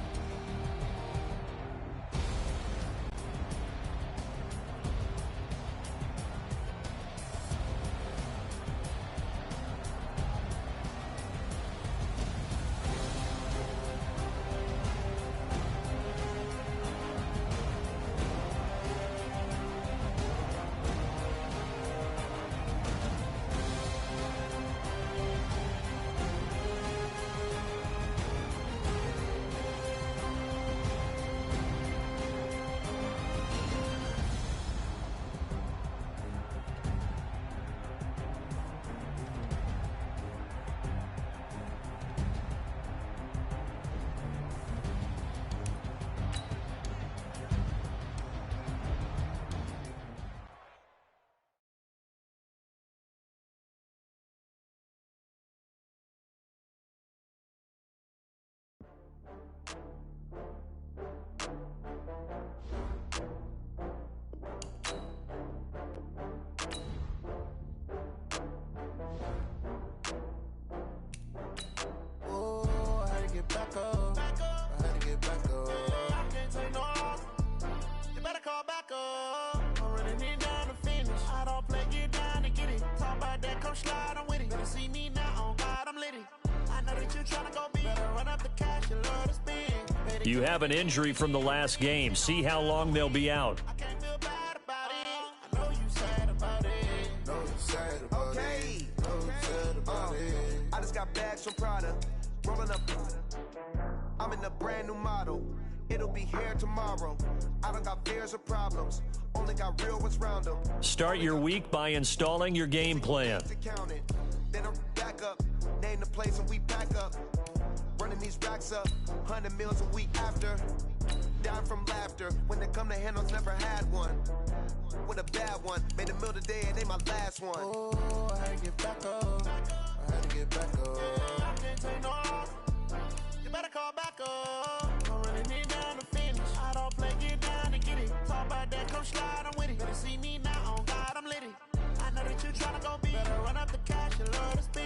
You have an injury from the last game. See how long they'll be out. I just got bags from Prada, rolling up. I'm in a brand new model. It'll be here tomorrow. I don't got fears or problems. Only got real ones round them. Start your week by installing your game plan. Then I'm back up. Name the place and we pack up. Running these racks up, 100 meals a week after. Down from laughter, when they come to handles, never had one. With a bad one, made a meal today and they my last one. Oh, I had to get back up. I had to get back up. I can't take no off. You better call back up. I'm running it down to finish. I don't play, get down and get it. Talk about that, come slide, I'm with it. Better see me now, on God, I'm litty. I know that you tryna go big. Better run up the cash, you love to spin.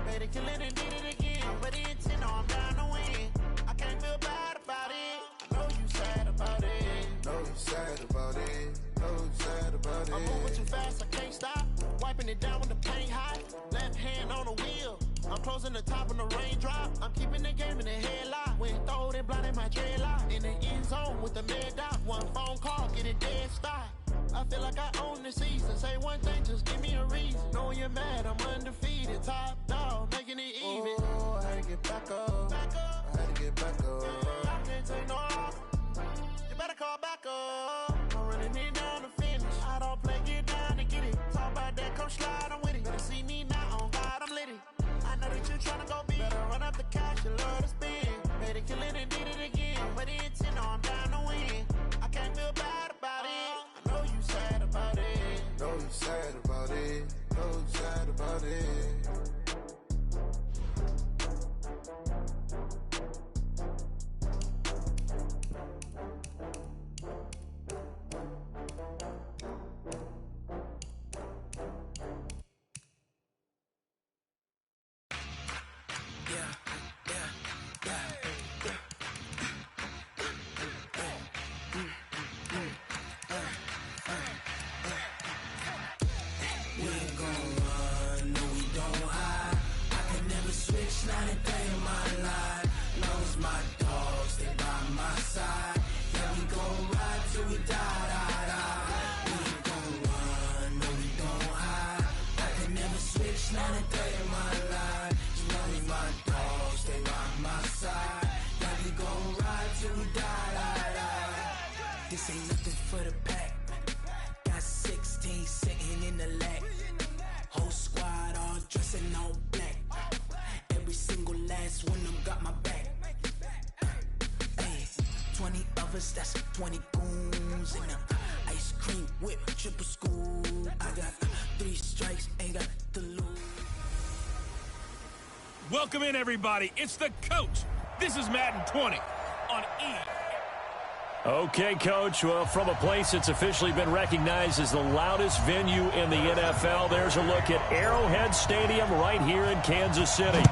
Better kill it and did it again. But the intent, no, I'm down to win. I can't feel bad about it. I know you sad about it. Know you sad about it. Know you sad about it. I'm moving too fast, I can't stop. Wiping it down when the paint hot. Left hand on the wheel. I'm closing the top when the raindrop. I'm keeping the game in the headlock. When throw it blind in my dreadlock. In the end zone with the mid dot. One phone call, get it dead stop. I feel like I own the season. Say one thing, just give me a reason. Knowing you're mad, I'm undefeated. Top dog, making it even. Oh, I had to get back up. I had to get back up. I can't take no off. You better call back up. I'm running it down to finish. I don't play, get down and get it. Talk about that, come slide, I'm with it. Better see me now, on God, I'm litty. I know that you tryna go big. Better run up the cash, you love to spin. Better kill it and did it again. But the intent, no, I'm down to win. I can't feel bad about it. I know you sad about it. Know you sad about it. Know you sad about it. till we die. This ain't nothing for the pack. Got 16 sitting in the lag. Whole squad all dressing all black. Every single last one of them got my back. Hey, 20 of us, that's 20 goons in the ice cream whip, triple scoop. I got 3 strikes, ain't got to lose. Welcome in, everybody. It's the coach. This is Madden 20 on E. Okay, Coach. Well, from a place that's officially been recognized as the loudest venue in the NFL, there's a look at Arrowhead Stadium right here in Kansas City.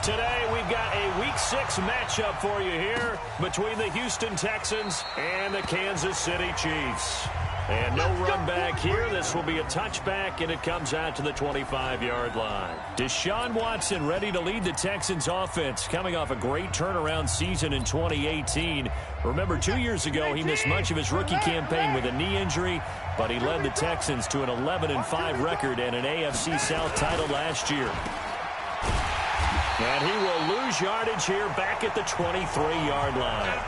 Today, we've got a Week 6 matchup for you here between the Houston Texans and the Kansas City Chiefs. And no run back here. This will be a touchback, and it comes out to the 25-yard line. Deshaun Watson ready to lead the Texans offense, coming off a great turnaround season in 2018. Remember, 2 years ago, he missed much of his rookie campaign with a knee injury, but he led the Texans to an 11-5 record and an AFC South title last year. And he will lose yardage here back at the 23-yard line.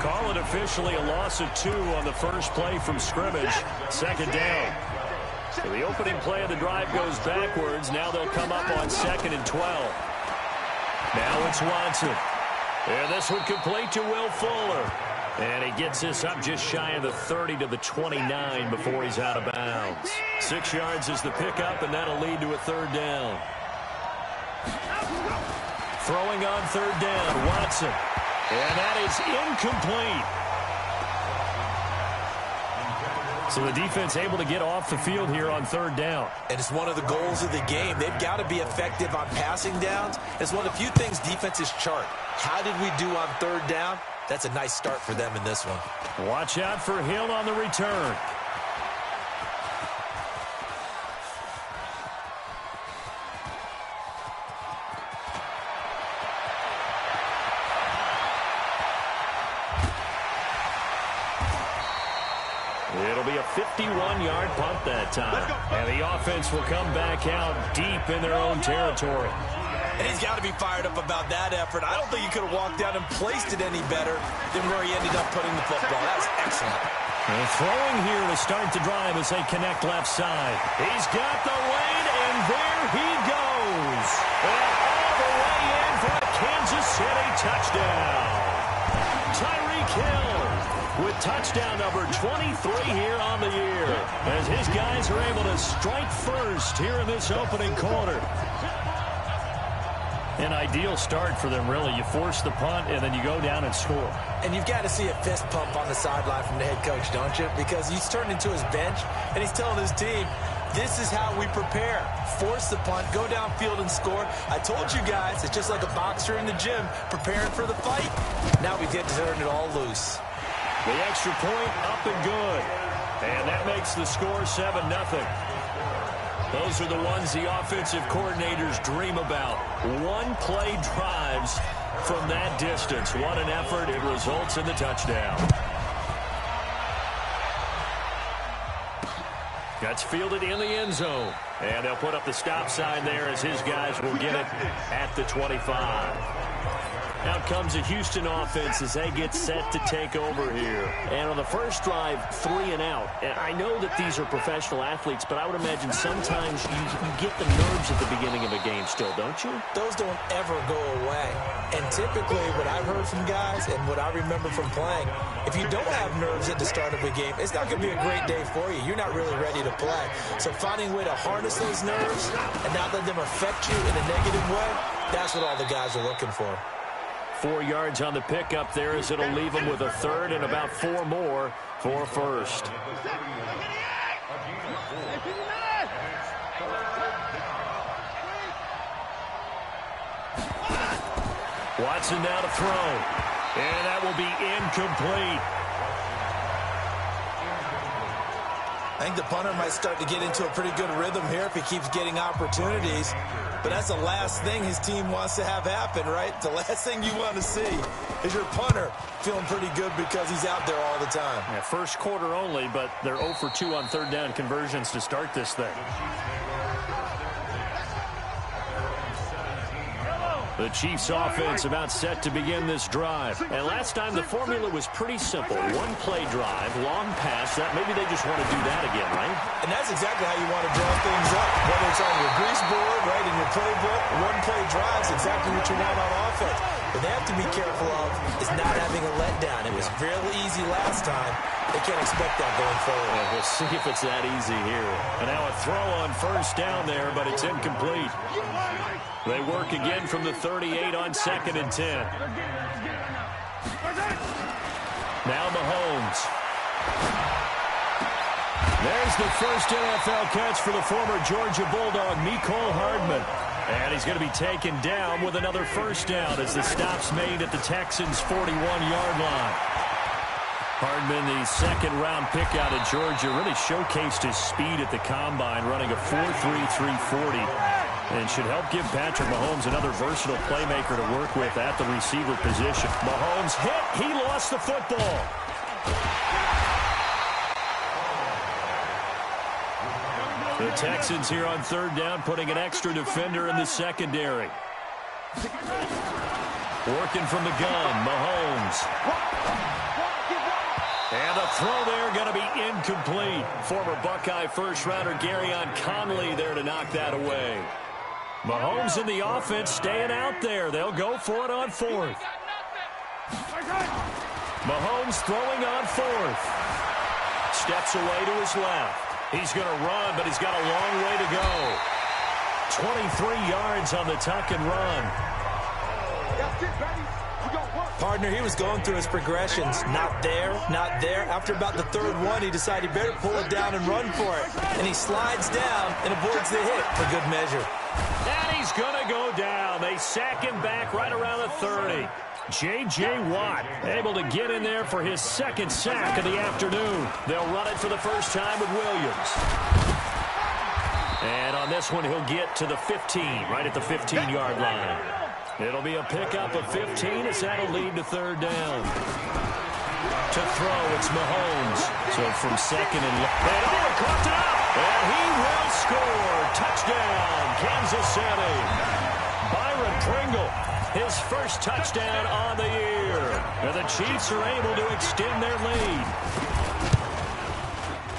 Call it officially a loss of 2 on the first play from scrimmage. Second down. So the opening play of the drive goes backwards. Now they'll come up on 2nd and 12. Now it's Watson. And this one complete to Will Fuller. And he gets this up just shy of the 30 to the 29 before he's out of bounds. 6 yards is the pickup, and that'll lead to a 3rd down. Throwing on 3rd down, Watson. And that is incomplete. So the defense able to get off the field here on 3rd down. And it's one of the goals of the game. They've got to be effective on passing downs. It's one of the few things defenses chart. How did we do on 3rd down? That's a nice start for them in this one. Watch out for Hill on the return. It'll be a 51-yard punt that time. And the offense will come back out deep in their own territory. And he's got to be fired up about that effort. I don't think he could have walked down and placed it any better than where he ended up putting the football. That's excellent. And throwing here to start the drive as they connect left side. He's got the lane, and there he goes. And all the way in for a Kansas City touchdown. Tyreek Hill with touchdown number 23 here on the year, as his guys are able to strike first here in this opening quarter. An ideal start for them, really. You force the punt, and then you go down and score. And you've got to see a fist pump on the sideline from the head coach, don't you? Because he's turned into his bench, and he's telling his team, this is how we prepare. Force the punt, go downfield and score. I told you guys, it's just like a boxer in the gym preparing for the fight. Now we get to turn it all loose. The extra point up and good. And that makes the score 7-0. Those are the ones the offensive coordinators dream about. One-play drives from that distance. What an effort. It results in the touchdown. That's fielded in the end zone. And they'll put up the stop sign there as his guys will get it at the 25. Out comes a Houston offense as they get set to take over here. And on the first drive, 3 and out. And I know that these are professional athletes, but I would imagine sometimes you get the nerves at the beginning of a game still, don't you? Those don't ever go away. And typically what I've heard from guys and what I remember from playing, if you don't have nerves at the start of a game, it's not going to be a great day for you. You're not really ready to play. So finding a way to harness those nerves and not let them affect you in a negative way, that's what all the guys are looking for. 4 yards on the pickup there as it'll leave them with a 3rd and about 4 more for first. Watson now to throw. And that will be incomplete. I think the punter might start to get into a pretty good rhythm here if he keeps getting opportunities. But that's the last thing his team wants to have happen, right? The last thing you want to see is your punter feeling pretty good because he's out there all the time. Yeah, first quarter only, but they're 0 for 2 on 3rd down conversions to start this thing. The Chiefs offense about set to begin this drive. And last time the formula was pretty simple. One play drive, long pass. That maybe they just want to do that again, right? And that's exactly how you want to draw things up. Whether it's on your grease board, right, in your playbook, one play drive is exactly what you want on offense. What they have to be careful of is not having a letdown. It was real easy last time. They can't expect that going forward. Yeah, we'll see if it's that easy here. And now a throw on first down there, but it's incomplete. They work again from the 38 on 2nd and 10. Now Mahomes. There's the first NFL catch for the former Georgia Bulldog, Mecole Hardman. And he's going to be taken down with another first down as the stop's made at the Texans' 41-yard line. Hardman, the second-round pick out of Georgia, really showcased his speed at the combine, running a 4.33 40. And should help give Patrick Mahomes another versatile playmaker to work with at the receiver position. Mahomes hit. He lost the football. The Texans here on third down, putting an extra defender in the secondary. Working from the gun, Mahomes. And the throw there going to be incomplete. Former Buckeye first-rounder Garyon Conley there to knock that away. Mahomes in the offense staying out there. They'll go for it on fourth. Mahomes throwing on fourth. Steps away to his left. He's going to run, but he's got a long way to go. 23 yards on the tuck and run. Partner, he was going through his progressions. Not there, not there. After about the third one, he decided he better pull it down and run for it. And he slides down and avoids the hit for good measure. And he's going to go down. They sack him back right around the 30. J.J. Watt able to get in there for his second sack of the afternoon. They'll run it for the first time with Williams. And on this one, he'll get to the 15, right at the 15-yard line. It'll be a pickup of 15 as that'll lead to third down. To throw, it's Mahomes. So from second and caught it up. And he will score. Touchdown, Kansas City. Byron Pringle, his first touchdown on the year. And the Chiefs are able to extend their lead.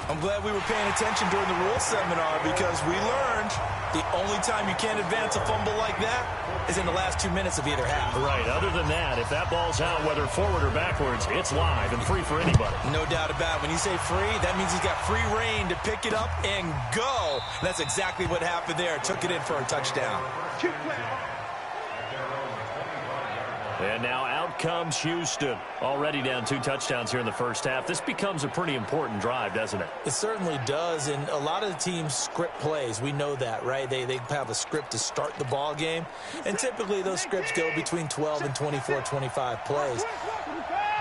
I'm glad we were paying attention during the rules seminar because we learned the only time you can't advance a fumble like that is in the last 2 minutes of either half. Right. Other than that, if that ball's out, whether forward or backwards, it's live and free for anybody. No doubt about it. When you say free, that means he's got free reign to pick it up and go. And that's exactly what happened there. Took it in for a touchdown. And now out comes Houston. Already down 2 touchdowns here in the first half. This becomes a pretty important drive, doesn't it? It certainly does. And a lot of the teams script plays. We know that, right? They have a script to start the ball game. And typically those scripts go between 12 and 24, 25 plays.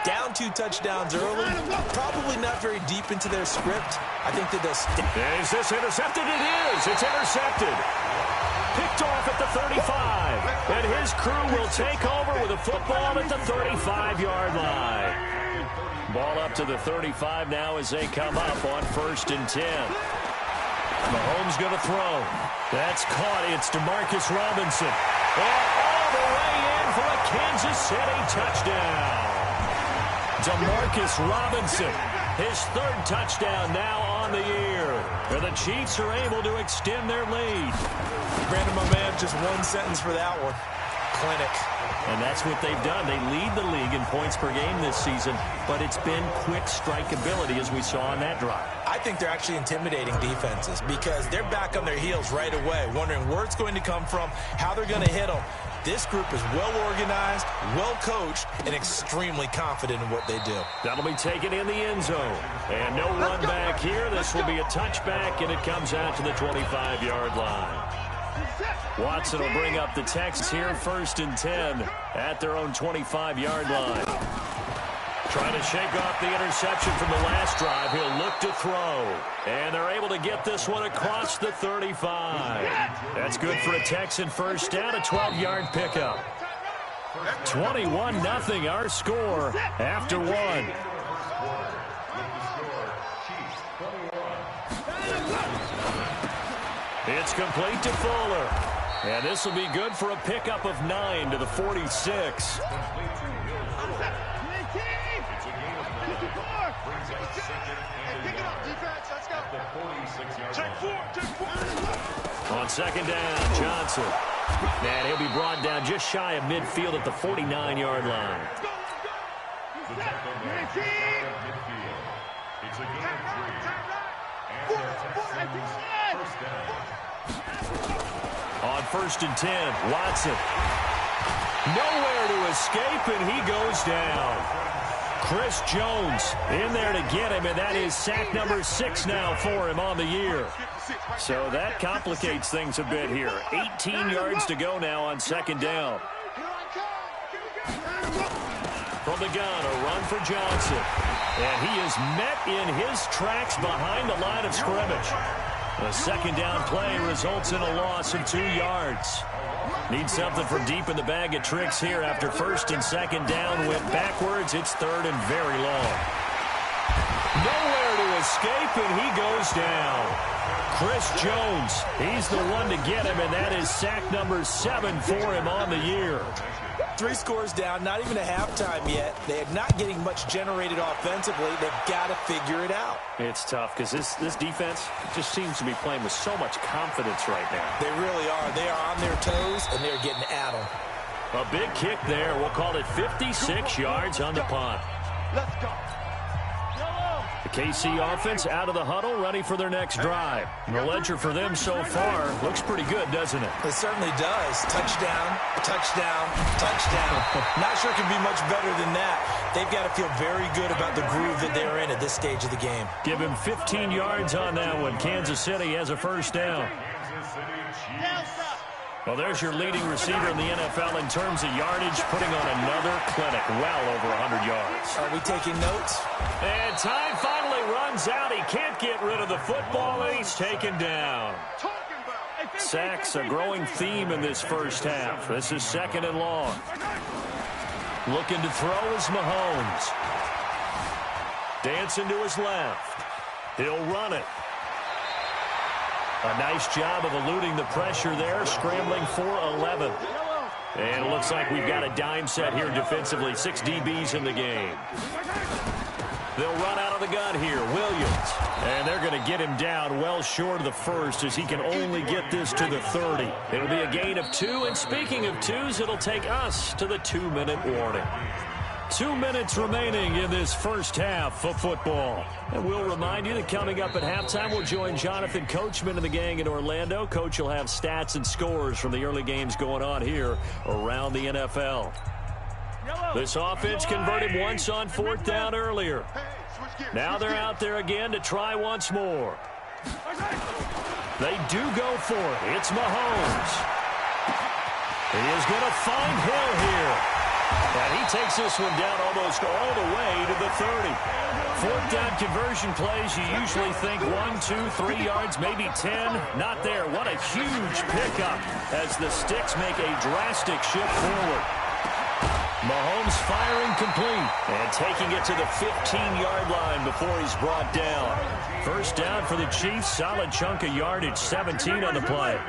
Down 2 touchdowns early, probably not very deep into their script. I think that they'll stick. Is this intercepted? It is. It's intercepted. Picked off at the 35. And his crew will take over with a football at the 35-yard line. Ball up to the 35 now as they come up on 1st and 10. Mahomes going to throw. That's caught. It's DeMarcus Robinson. And all the way in for a Kansas City touchdown. DeMarcus Robinson, his 3rd touchdown now on the year. And the Chiefs are able to extend their lead. Brandon, my man, just one sentence for that one. Clinic. And that's what they've done. They lead the league in points per game this season, but it's been quick strike ability as we saw on that drive. I think they're actually intimidating defenses because they're back on their heels right away, wondering where it's going to come from, how they're going to hit them. This group is well-organized, well-coached, and extremely confident in what they do. That'll be taken in the end zone. And no run back here. This will be a touchback, and it comes out to the 25-yard line. Watson will bring up the Texans here, 1st and 10 at their own 25-yard line. Trying to shake off the interception from the last drive. He'll look to throw. And they're able to get this one across the 35. That's good for a Texan first down, a 12-yard pickup. 21-0 our score after 1. It's complete to Fuller. And this will be good for a pickup of 9 to the 46. It's a game of 9. Brings up second and 1 at the 46-yard line. On second down, Johnson. And he'll be brought down just shy of midfield at the 49-yard line. The tackle man is out at midfield. It's a game of 3. And the Texans first down. On 1st and 10, Watson. Nowhere to escape, and he goes down. Chris Jones in there to get him, and that is sack number 6 now for him on the year. So that complicates things a bit here. 18 yards to go now on second down. From the gun, a run for Johnson. And he is met in his tracks behind the line of scrimmage. The second down play results in a loss of 2 yards. Need something from deep in the bag of tricks here after 1st and 2nd down went backwards. It's 3rd and very long. Nowhere to escape, and he goes down. Chris Jones, he's the one to get him, and that is sack number 7 for him on the year. 3 scores down, not even a halftime yet. They are not getting much generated offensively. They've got to figure it out. It's tough because this defense just seems to be playing with so much confidence right now. They really are. They are on their toes, and they're getting at them. A big kick there. We'll call it 56 yards on the punt. Let's go. The KC offense out of the huddle, ready for their next drive. And the ledger for them so far looks pretty good, doesn't it? It certainly does. Touchdown, touchdown, touchdown. Not sure it can be much better than that. They've got to feel very good about the groove that they're in at this stage of the game. Give him 15 yards on that one. Kansas City has a first down. Well, there's your leading receiver in the NFL in terms of yardage, putting on another clinic, well over 100 yards. Are we taking notes? And time finally runs out. He can't get rid of the football, and he's taken down. Sacks, a growing theme in this first half. This is 2nd and long. Looking to throw is Mahomes. Dancing to his left. He'll run it. A nice job of eluding the pressure there, scrambling for 11. And it looks like we've got a dime set here defensively. 6 DBs in the game. They'll run out of the gun here. Williams. And they're going to get him down well short of the first as he can only get this to the 30. It'll be a gain of 2. And speaking of 2s, it'll take us to the 2-minute warning. 2 minutes remaining in this first half of football. And we'll remind you that coming up at halftime, we'll join Jonathan Coachman and the gang in Orlando. Coach will have stats and scores from the early games going on here around the NFL. This offense converted once on 4th down earlier. Now they're out there again to try once more. They do go for it. It's Mahomes. He is going to find Hill here. And he takes this one down almost all the way to the 30. 4th down conversion plays, you usually think 1, 2, 3 yards, maybe 10. Not there. What a huge pickup as the sticks make a drastic shift forward. Mahomes firing complete and taking it to the 15-yard line before he's brought down. First down for the Chiefs. Solid chunk of yardage, 17 on the play.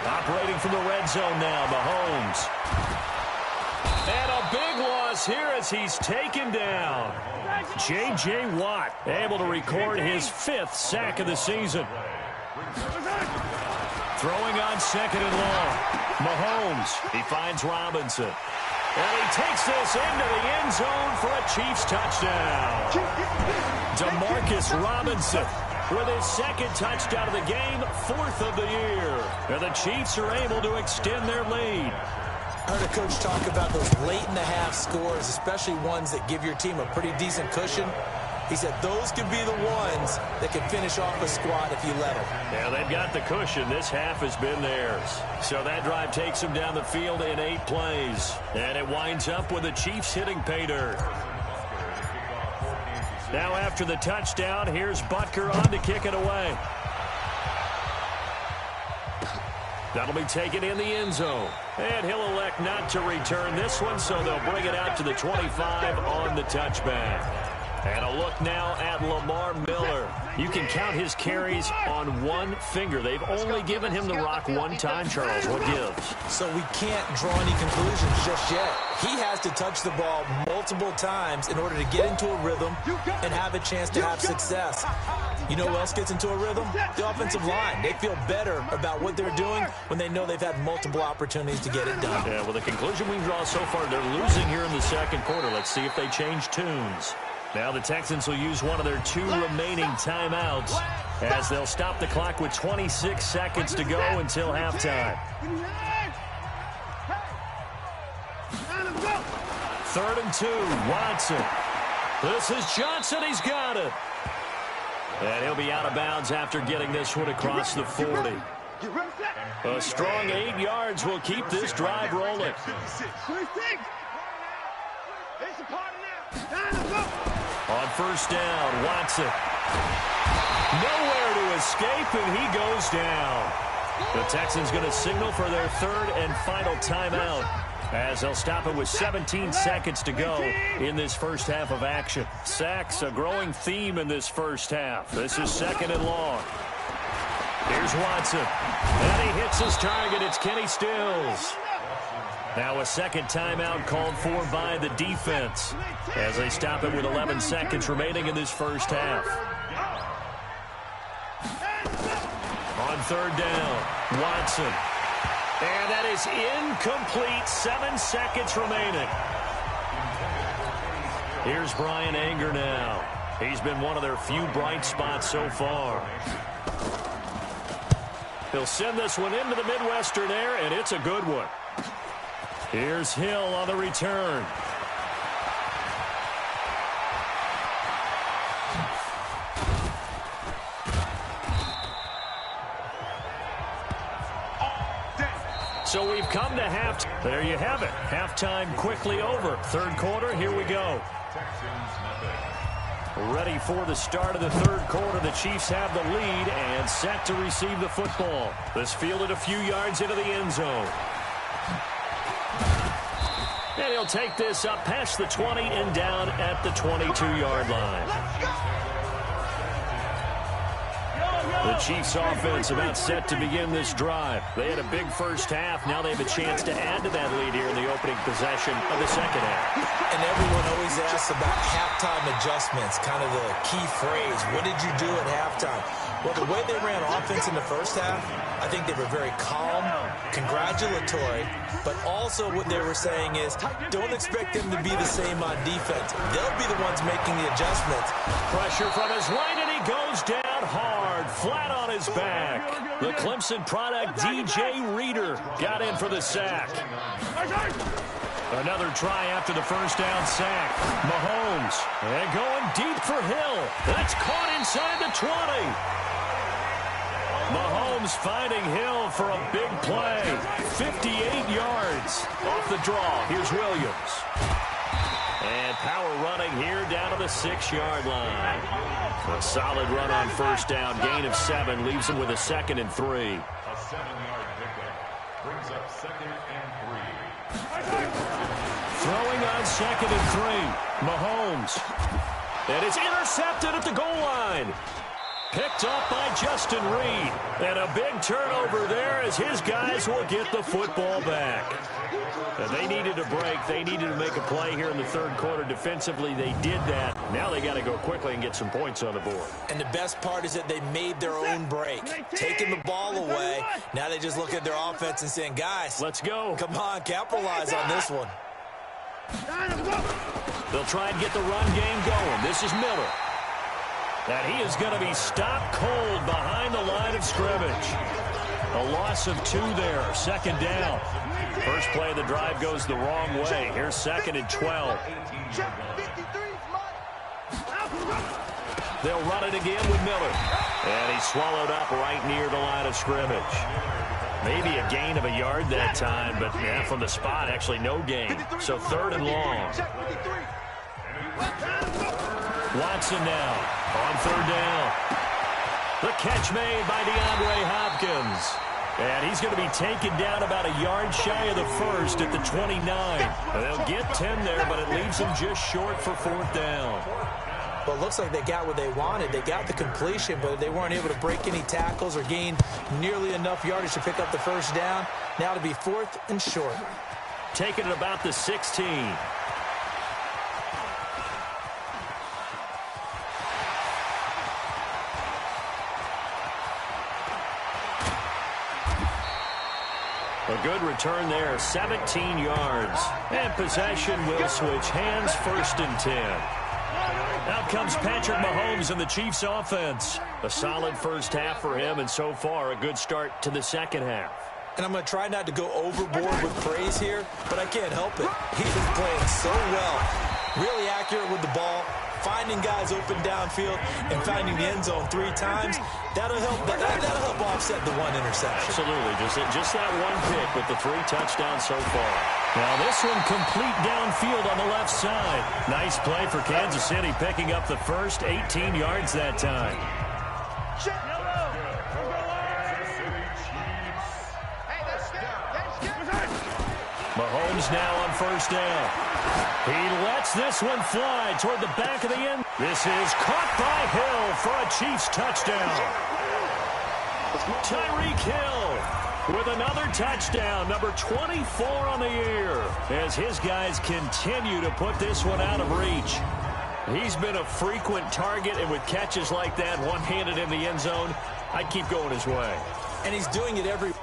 Operating from the red zone now, Mahomes. And a big loss here as he's taken down. J.J. Watt able to record his 5th sack of the season. Throwing on 2nd and long. Mahomes, he finds Robinson. And he takes this into the end zone for a Chiefs touchdown. Demarcus Robinson with his 2nd touchdown of the game, 4th of the year. And the Chiefs are able to extend their lead. I heard a coach talk about those late-in-the-half scores, especially ones that give your team a pretty decent cushion. He said those could be the ones that can finish off a squad if you let them. Yeah, they've got the cushion. This half has been theirs. So that drive takes them down the field in 8 plays. And it winds up with the Chiefs hitting pay dirt. Now after the touchdown, here's Butker on to kick it away. That'll be taken in the end zone. And he'll elect not to return this one, so they'll bring it out to the 25 on the touchback. And a look now at Lamar Miller. You can count his carries on one finger. They've only given him the rock one time, Charles. What gives? So we can't draw any conclusions just yet. He has to touch the ball multiple times in order to get into a rhythm and have a chance to have success. You know who else gets into a rhythm? The offensive line. They feel better about what they're doing when they know they've had multiple opportunities to get it done. Yeah, well, the conclusion we draw so far, they're losing here in the second quarter. Let's see if they change tunes. Now the Texans will use one of their 2 remaining timeouts as they'll stop the clock with 26 seconds to go until halftime. 3rd and 2, Watson. This is Johnson. He's got it. And he'll be out of bounds after getting this one across the 40. A strong 8 yards will keep this drive rolling. On 1st down, Watson. Nowhere to escape, and he goes down. The Texans going to signal for their 3rd and final timeout as they'll stop it with 17 seconds to go in this first half of action. Sacks, a growing theme in this first half. This is 2nd and long. Here's Watson. And he hits his target. It's Kenny Stills. Now a second timeout called for by the defense as they stop it with 11 seconds remaining in this first half. On 3rd down, Watson. And that is incomplete. 7 seconds remaining. Here's Brian Anger now. He's been one of their few bright spots so far. He'll send this one into the Midwestern air, and it's a good one. Here's Hill on the return. So we've come to halftime. There you have it. Halftime quickly over. 3rd quarter, here we go. Ready for the start of the 3rd quarter. The Chiefs have the lead and set to receive the football. This fielded a few yards into the end zone. And he'll take this up past the 20 and down at the 22-yard line. The Chiefs offense about set to begin this drive. They had a big first half. Now they have a chance to add to that lead here in the opening possession of the second half. And everyone always asks about halftime adjustments, kind of the key phrase. What did you do at halftime? Well, the way they ran offense in the first half, I think they were very calm, congratulatory, but also what they were saying is don't expect them to be the same on defense. They'll be the ones making the adjustments. Pressure from his right, and he goes down hard, flat on his back. The Clemson product, DJ Reader, got in for the sack. Another try after the first down sack. Mahomes, and going deep for Hill. That's caught inside the 20. Mahomes finding Hill for a big play. 58 yards off the draw. Here's Williams. And power running here down to the 6-yard line. A solid run on first down. Gain of 7 leaves him with a 2nd and 3. A 7-yard pickup brings up 2nd and 3. Throwing on 2nd and 3. Mahomes. And it's intercepted at the goal line. Picked up by Justin Reed. And a big turnover there as his guys will get the football back. They needed a break. They needed to make a play here in the 3rd quarter. Defensively, they did that. Now they got to go quickly and get some points on the board. And the best part is that they made their own break. Taking the ball away. Now they just look at their offense and saying, guys, let's go. Come on, capitalize on this one. They'll try and get the run game going. This is Miller. And he is going to be stopped cold behind the line of scrimmage. A loss of 2 there. 2nd down. First play of the drive goes the wrong way. Here's 2nd and 12. They'll run it again with Miller. And he's swallowed up right near the line of scrimmage. Maybe a gain of a yard that time, but yeah, from the spot, actually no gain. So 3rd and long. Watson now on 3rd down. The catch made by DeAndre Hopkins. And he's going to be taken down about a yard shy of the first at the 29. They'll get 10 there, but it leaves him just short for 4th down. Well, it looks like they got what they wanted. They got the completion, but they weren't able to break any tackles or gain nearly enough yardage to pick up the first down. Now to be 4th and short. Taking it about the 16. A good return there, 17 yards. And possession will switch hands, 1st and 10. Out comes Patrick Mahomes and the Chiefs offense. A solid first half for him, and so far a good start to the second half. And I'm going to try not to go overboard with praise here, but I can't help it. He is playing so well. Really accurate with the ball, finding guys open downfield, and finding the end zone 3 times. That'll help offset the 1 interception. Absolutely. Just that one pick with the 3 touchdowns so far. Now this one complete downfield on the left side. Nice play for Kansas City, picking up the first, 18 yards that time. Mahomes now on 1st down. He lets this one fly toward the back of the end. This is caught by Hill for a Chiefs touchdown. Tyreek Hill with another touchdown, number 24 on the year, as his guys continue to put this one out of reach. He's been a frequent target, and with catches like that, one-handed in the end zone, I'd keep going his way. And he's doing it every...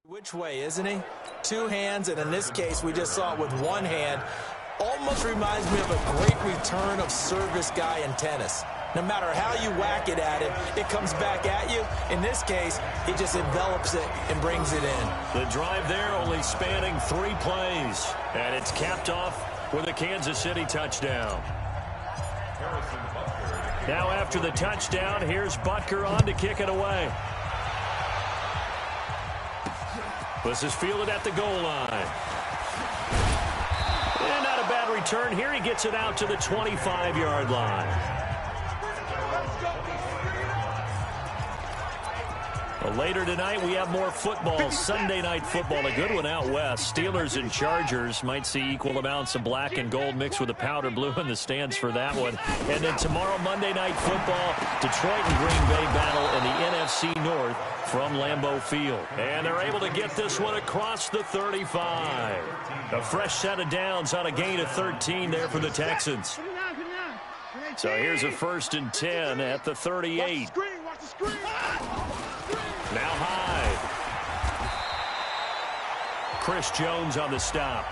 Which way, isn't he? 2 hands, and in this case, we just saw it with 1 hand. Almost reminds me of a great return of service guy in tennis. No matter how you whack it at him, it comes back at you. In this case, he just envelops it and brings it in. The drive there only spanning 3 plays, and it's capped off with a Kansas City touchdown. Now after the touchdown, here's Butker on to kick it away. This is fielded at the goal line. And not a bad return here. He gets it out to the 25-yard line. Well, later tonight, we have more football, Sunday night football, a good one out west. Steelers and Chargers might see equal amounts of black and gold mixed with the powder blue in the stands for that one. And then tomorrow, Monday night football, Detroit and Green Bay battle in the NFC North from Lambeau Field. And they're able to get this one across the 35. A fresh set of downs on a gain of 13 there for the Texans. So here's a 1st and 10 at the 38. Now Hyde. Chris Jones on the stop.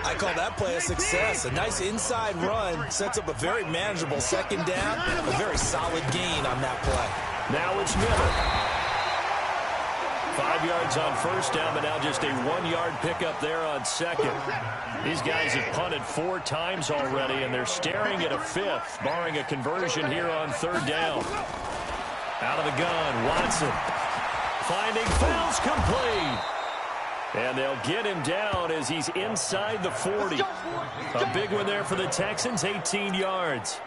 I call that play a success. A nice inside run sets up a very manageable 2nd down. A very solid gain on that play. Now it's Miller. 5 yards on 1st down, but now just a 1-yard pickup there on 2nd. These guys have punted 4 times already, and they're staring at a 5th, barring a conversion here on 3rd down. Out of the gun, Watson. Finding Fells complete. And they'll get him down as he's inside the 40. A big one there for the Texans, 18 yards.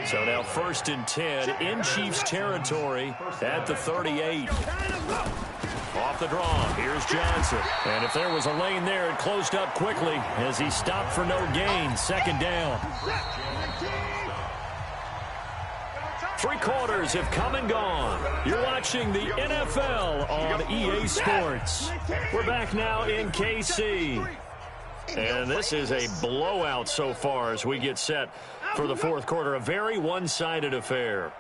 So now 1st and 10 in Chiefs territory at the 38. Off the draw, here's Johnson. And if there was a lane there, it closed up quickly as he stopped for no gain. 2nd down. 3 quarters have come and gone. You're watching the NFL on EA Sports. We're back now in KC. And this is a blowout so far as we get set for the 4th quarter. A very one-sided affair.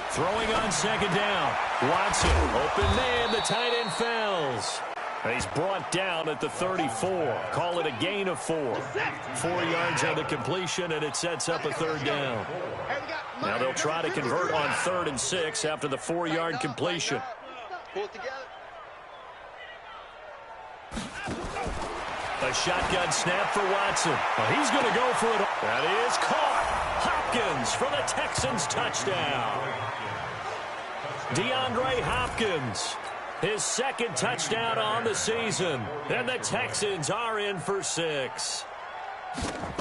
Throwing on 2nd down. Watson, open man, the tight end Fells. He's brought down at the 34. Call it a gain of 4. 4 yards on the completion, and it sets up a 3rd down. Now they'll try to convert on 3rd and 6 after the 4-yard completion. A shotgun snap for Watson. Well, he's going to go for it. That is caught. Hopkins for the Texans touchdown. DeAndre Hopkins, his second touchdown on the season. And the Texans are in for 6.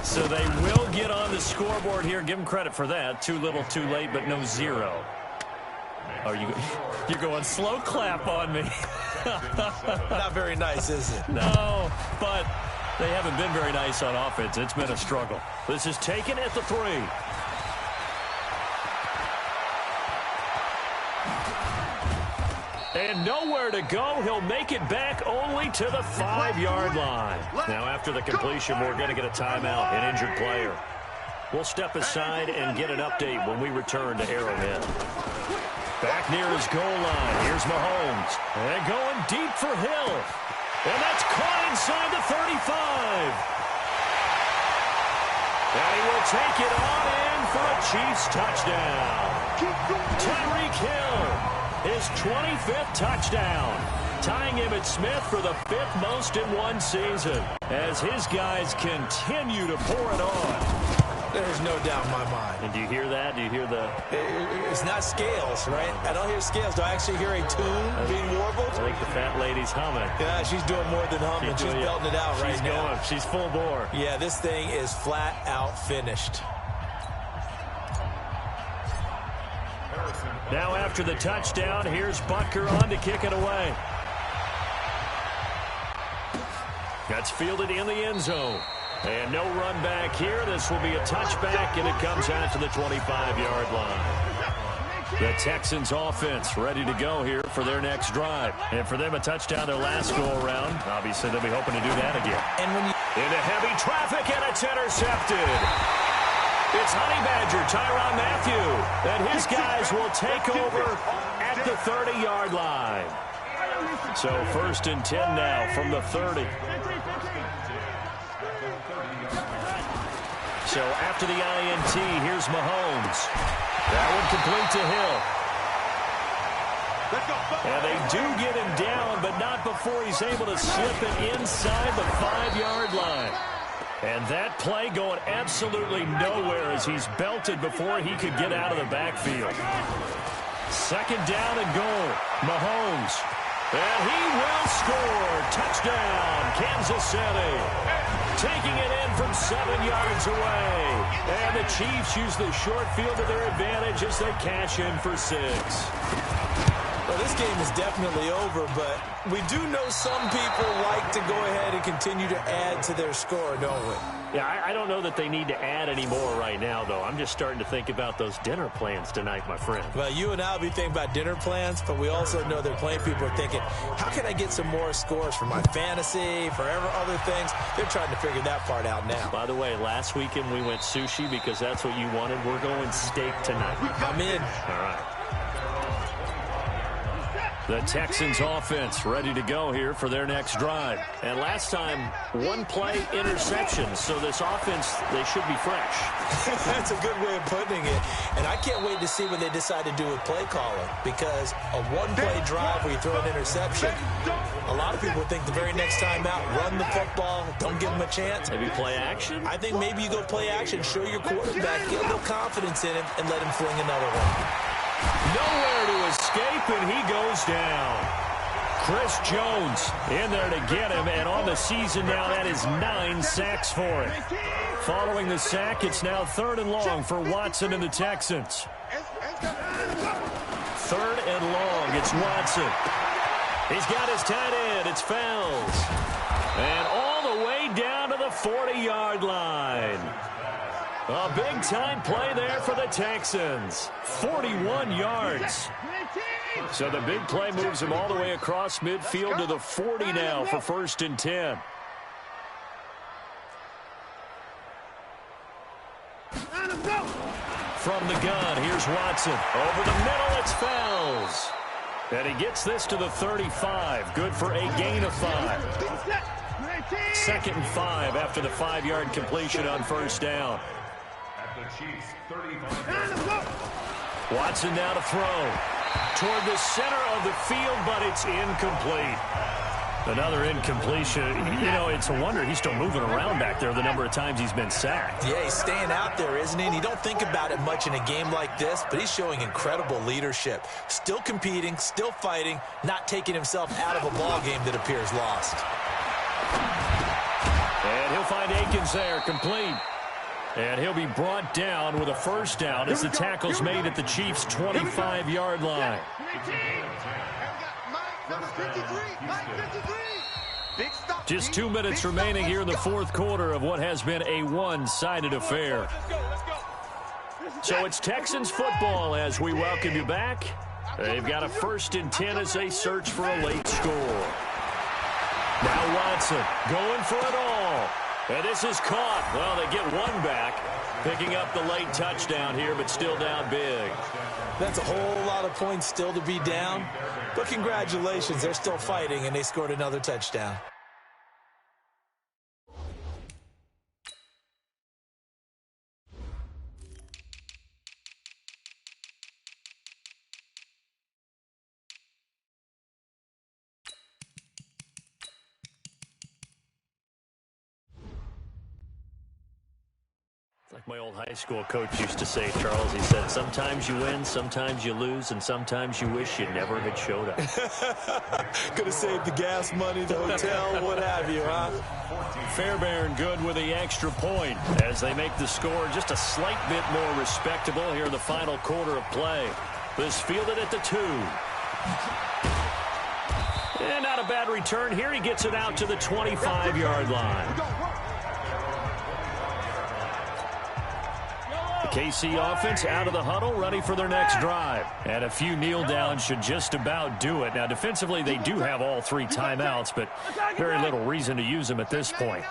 So they will get on the scoreboard here. Give them credit for that. Too little, too late, but no 0. Oh, you're going slow clap on me. Not very nice, is it? No, but they haven't been very nice on offense. It's been a struggle. This is taken at the 3. And nowhere to go. He'll make it back only to the 5-yard line. Now, after the completion, we're going to get a timeout, an injured player. We'll step aside and get an update when we return to Arrowhead. Back near his goal line. Here's Mahomes. And going deep for Hill. And that's caught inside the 35. And he will take it on in for a Chiefs touchdown. Tyreek Hill, his 25th touchdown, tying Emmitt Smith for the 5th most in one season as his guys continue to pour it on. There's no doubt in my mind. And do you hear that? Do you hear the... It's not scales, right? I don't hear scales. Do I actually hear a tune being warbled? I think the fat lady's humming. Yeah, she's doing more than humming. She's belting it out right now. She's full bore. Yeah, this thing is flat out finished. Now after the touchdown, here's Butker on to kick it away. That's fielded in the end zone. And no run back here. This will be a touchback, and it comes out to the 25-yard line. The Texans offense ready to go here for their next drive. And for them, a touchdown their last go-around. Obviously, they'll be hoping to do that again. And when you into heavy traffic, and it's intercepted. It's Honey Badger, Tyrann Mathieu, and his guys will take over at the 30-yard line. So 1st and 10 now from the 30. So after the INT, here's Mahomes. That one complete to Hill. And they do get him down, but not before he's able to slip it inside the 5-yard line. And that play going absolutely nowhere as he's belted before he could get out of the backfield. 2nd down and goal. Mahomes. And he will score. Touchdown, Kansas City. Taking it in from 7 yards away. And the Chiefs use the short field to their advantage as they cash in for 6. Well, this game is definitely over, but we do know some people like to go ahead and continue to add to their score, don't we? Yeah, I don't know that they need to add any more right now, though. I'm just starting to think about those dinner plans tonight, my friend. Well, you and I will be thinking about dinner plans, but we also know that plenty of people are thinking, how can I get some more scores for my fantasy, for other things? They're trying to figure that part out now. By the way, last weekend we went sushi because that's what you wanted. We're going steak tonight. I'm in. All right. The Texans offense ready to go here for their next drive. And last time, 1-play interception. So this offense, they should be fresh. That's a good way of putting it. And I can't wait to see what they decide to do with play calling. Because a 1-play drive where you throw an interception, a lot of people think the very next time out, run the football, don't give them a chance. Maybe play action? I think maybe you go play action, show your quarterback, get a little confidence in him, and let him fling another one. Nowhere to escape, and he goes down. Chris Jones in there to get him, and on the season now, that is 9 sacks for him. Following the sack, it's now 3rd and long for Watson and the Texans. 3rd and long, it's Watson. He's got his tight end, it's Fells. And all the way down to the 40-yard line. A big-time play there for the Texans. 41 yards. So the big play moves him all the way across midfield to the 40 now for 1st and 10. From the gun, here's Watson. Over the middle, it's Fells. And he gets this to the 35. Good for a gain of 5. 2nd and 5 after the 5-yard completion on 1st down. Watson now to throw toward the center of the field, but it's incomplete. Another incompletion. You know, it's a wonder he's still moving around back there the number of times he's been sacked. Yeah, he's staying out there, isn't he? And you don't think about it much in a game like this, but he's showing incredible leadership. Still competing, still fighting, not taking himself out of a ball game that appears lost. And he'll find Akins there, complete. And he'll be brought down with a first down as the tackle's made at the Chiefs' 25-yard line. Just 2 minutes remaining here in the fourth quarter of what has been a one-sided affair. So it's Texans football as we welcome you back. They've got a 1st and 10 as they search for a late score. Now Watson going for it all. And this is caught. Well, they get one back, picking up the late touchdown here, but still down big. That's a whole lot of points still to be down. But congratulations, they're still fighting, and they scored another touchdown. Like my old high school coach used to say, Charles, he said, sometimes you win, sometimes you lose, and sometimes you wish you never had showed up. Could have saved the gas money, the hotel, what have you, huh? Fairbairn good with the extra point as they make the score just a slight bit more respectable here in the final quarter of play. This fielded at the 2. And not a bad return here. He gets it out to the 25-yard line. KC offense out of the huddle, ready for their next drive. And a few kneel downs should just about do it. Now, defensively, they do have all 3 timeouts, but very little reason to use them at this point.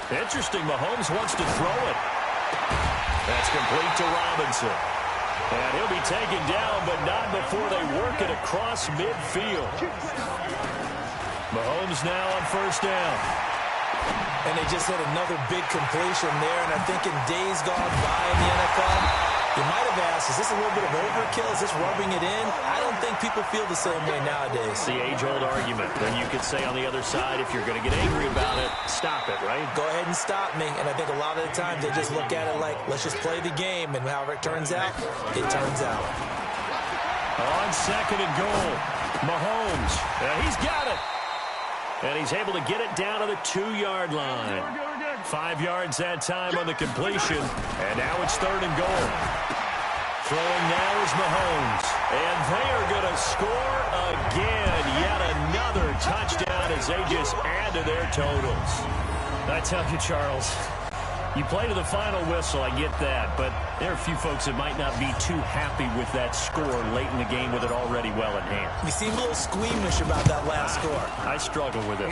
Interesting, Mahomes wants to throw it. That's complete to Robinson. And he'll be taken down, but not before they work it across midfield. Mahomes now on first down. And they just had another big completion there. And I think in days gone by in the NFL, you might have asked, is this a little bit of overkill? Is this rubbing it in? I don't think people feel the same way nowadays. It's the age-old argument. Then you could say on the other side, if you're going to get angry about it, stop it, right? Go ahead and stop me. And I think a lot of the times they just look at it like, let's just play the game. And however it turns out, it turns out. On second and goal, Mahomes. He's got it. And he's able to get it down to the 2-yard line. 5 yards that time on the completion. And now it's third and goal. Throwing now is Mahomes. And they are going to score again. Yet another touchdown as they just add to their totals. I tell you, Charles, you play to the final whistle, I get that, but there are a few folks that might not be too happy with that score late in the game with it already well in hand. You seem a little squeamish about that last score. I struggle with it.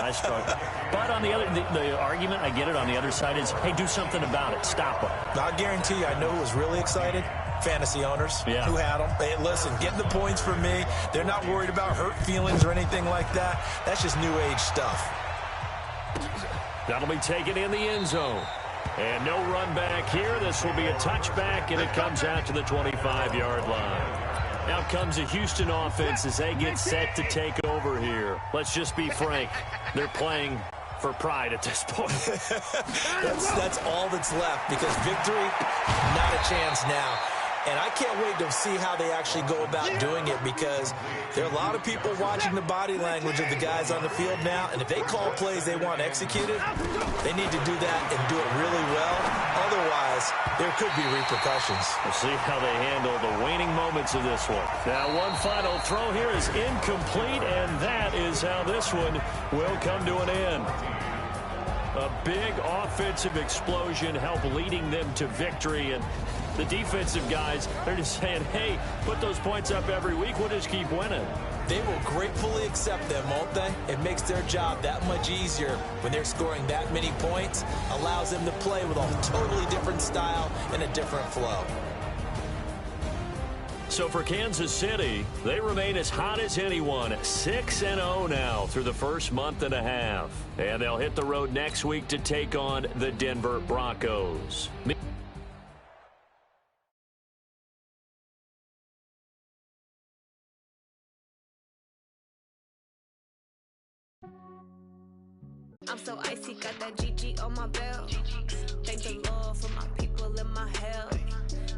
I struggle. But on the other, the argument, I get it, on the other side is, hey, do something about it. Stop them. I guarantee you, I know who was really excited. Fantasy owners who had them. Hey, listen, getting the points for me. They're not worried about hurt feelings or anything like that. That's just new age stuff. That'll be taken in the end zone. And no run back here. This will be a touchback, and it comes out to the 25-yard line. Now comes the Houston offense as they get set to take over here. Let's just be frank. They're playing for pride at this point. that's all that's left because victory, not a chance now. And I can't wait to see how they actually go about doing it because there are a lot of people watching the body language of the guys on the field now. And if they call plays they want executed, they need to do that and do it really well. Otherwise, there could be repercussions. We'll see how they handle the waning moments of this one. Now, one final throw here is incomplete, and that is how this one will come to an end. A big offensive explosion helped leading them to victory, and the defensive guys, they're just saying, hey, put those points up every week. We'll just keep winning. They will gratefully accept them, won't they? It makes their job that much easier when they're scoring that many points. Allows them to play with a totally different style and a different flow. So for Kansas City, they remain as hot as anyone, 6-0 now through the first month and a half. And they'll hit the road next week to take on the Denver Broncos. I'm so icy, got that GG on my belt. Thank the Lord for my people in my hell.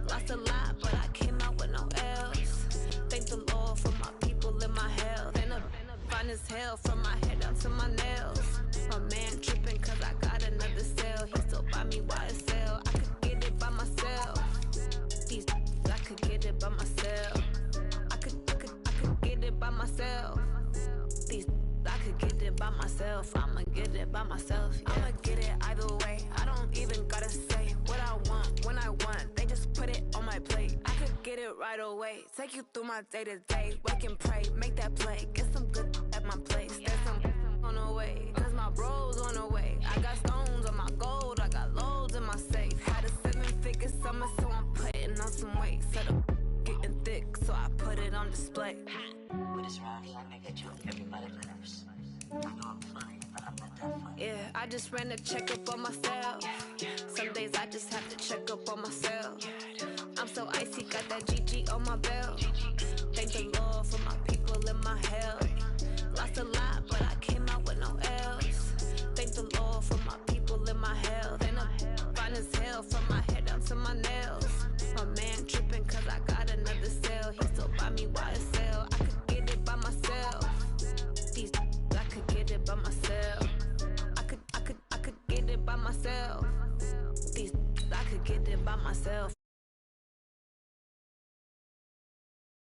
Lost a lot, but I came out with no L's. Thank the Lord for my people in my hell. Then I'm fine as hell from my head down to my nails. My man tripping cause I got another sale. He still buy me YSL. I could get it by myself. These I could get it by myself. I could get it by myself. These I could get it by myself. I'ma get it by myself. Yeah. I'ma get it either way. I don't even gotta say what I want when I want. They just put it on my plate. I could get it right away. Take you through my day to day. Wake and pray, make that play. Get some good at my place. There's some on the way. Cause my bros on the way. I got stones on my gold. I got loads in my safe. Had a 7-figure summer, so I'm putting on some weight. Set up getting thick, so I put it on display. With this round here, I get you everybody laughs. I know I'm funny, but I'm not that funny. Yeah, I just ran a checkup on myself. Some days I just have to check up on myself. I'm so icy, got that GG on my belt. Thank the Lord for my people in my hell. Lost a lot, but I came out with no L's. Thank the Lord for my people in my hell. Then I'm fine as hell from my head down to my nails.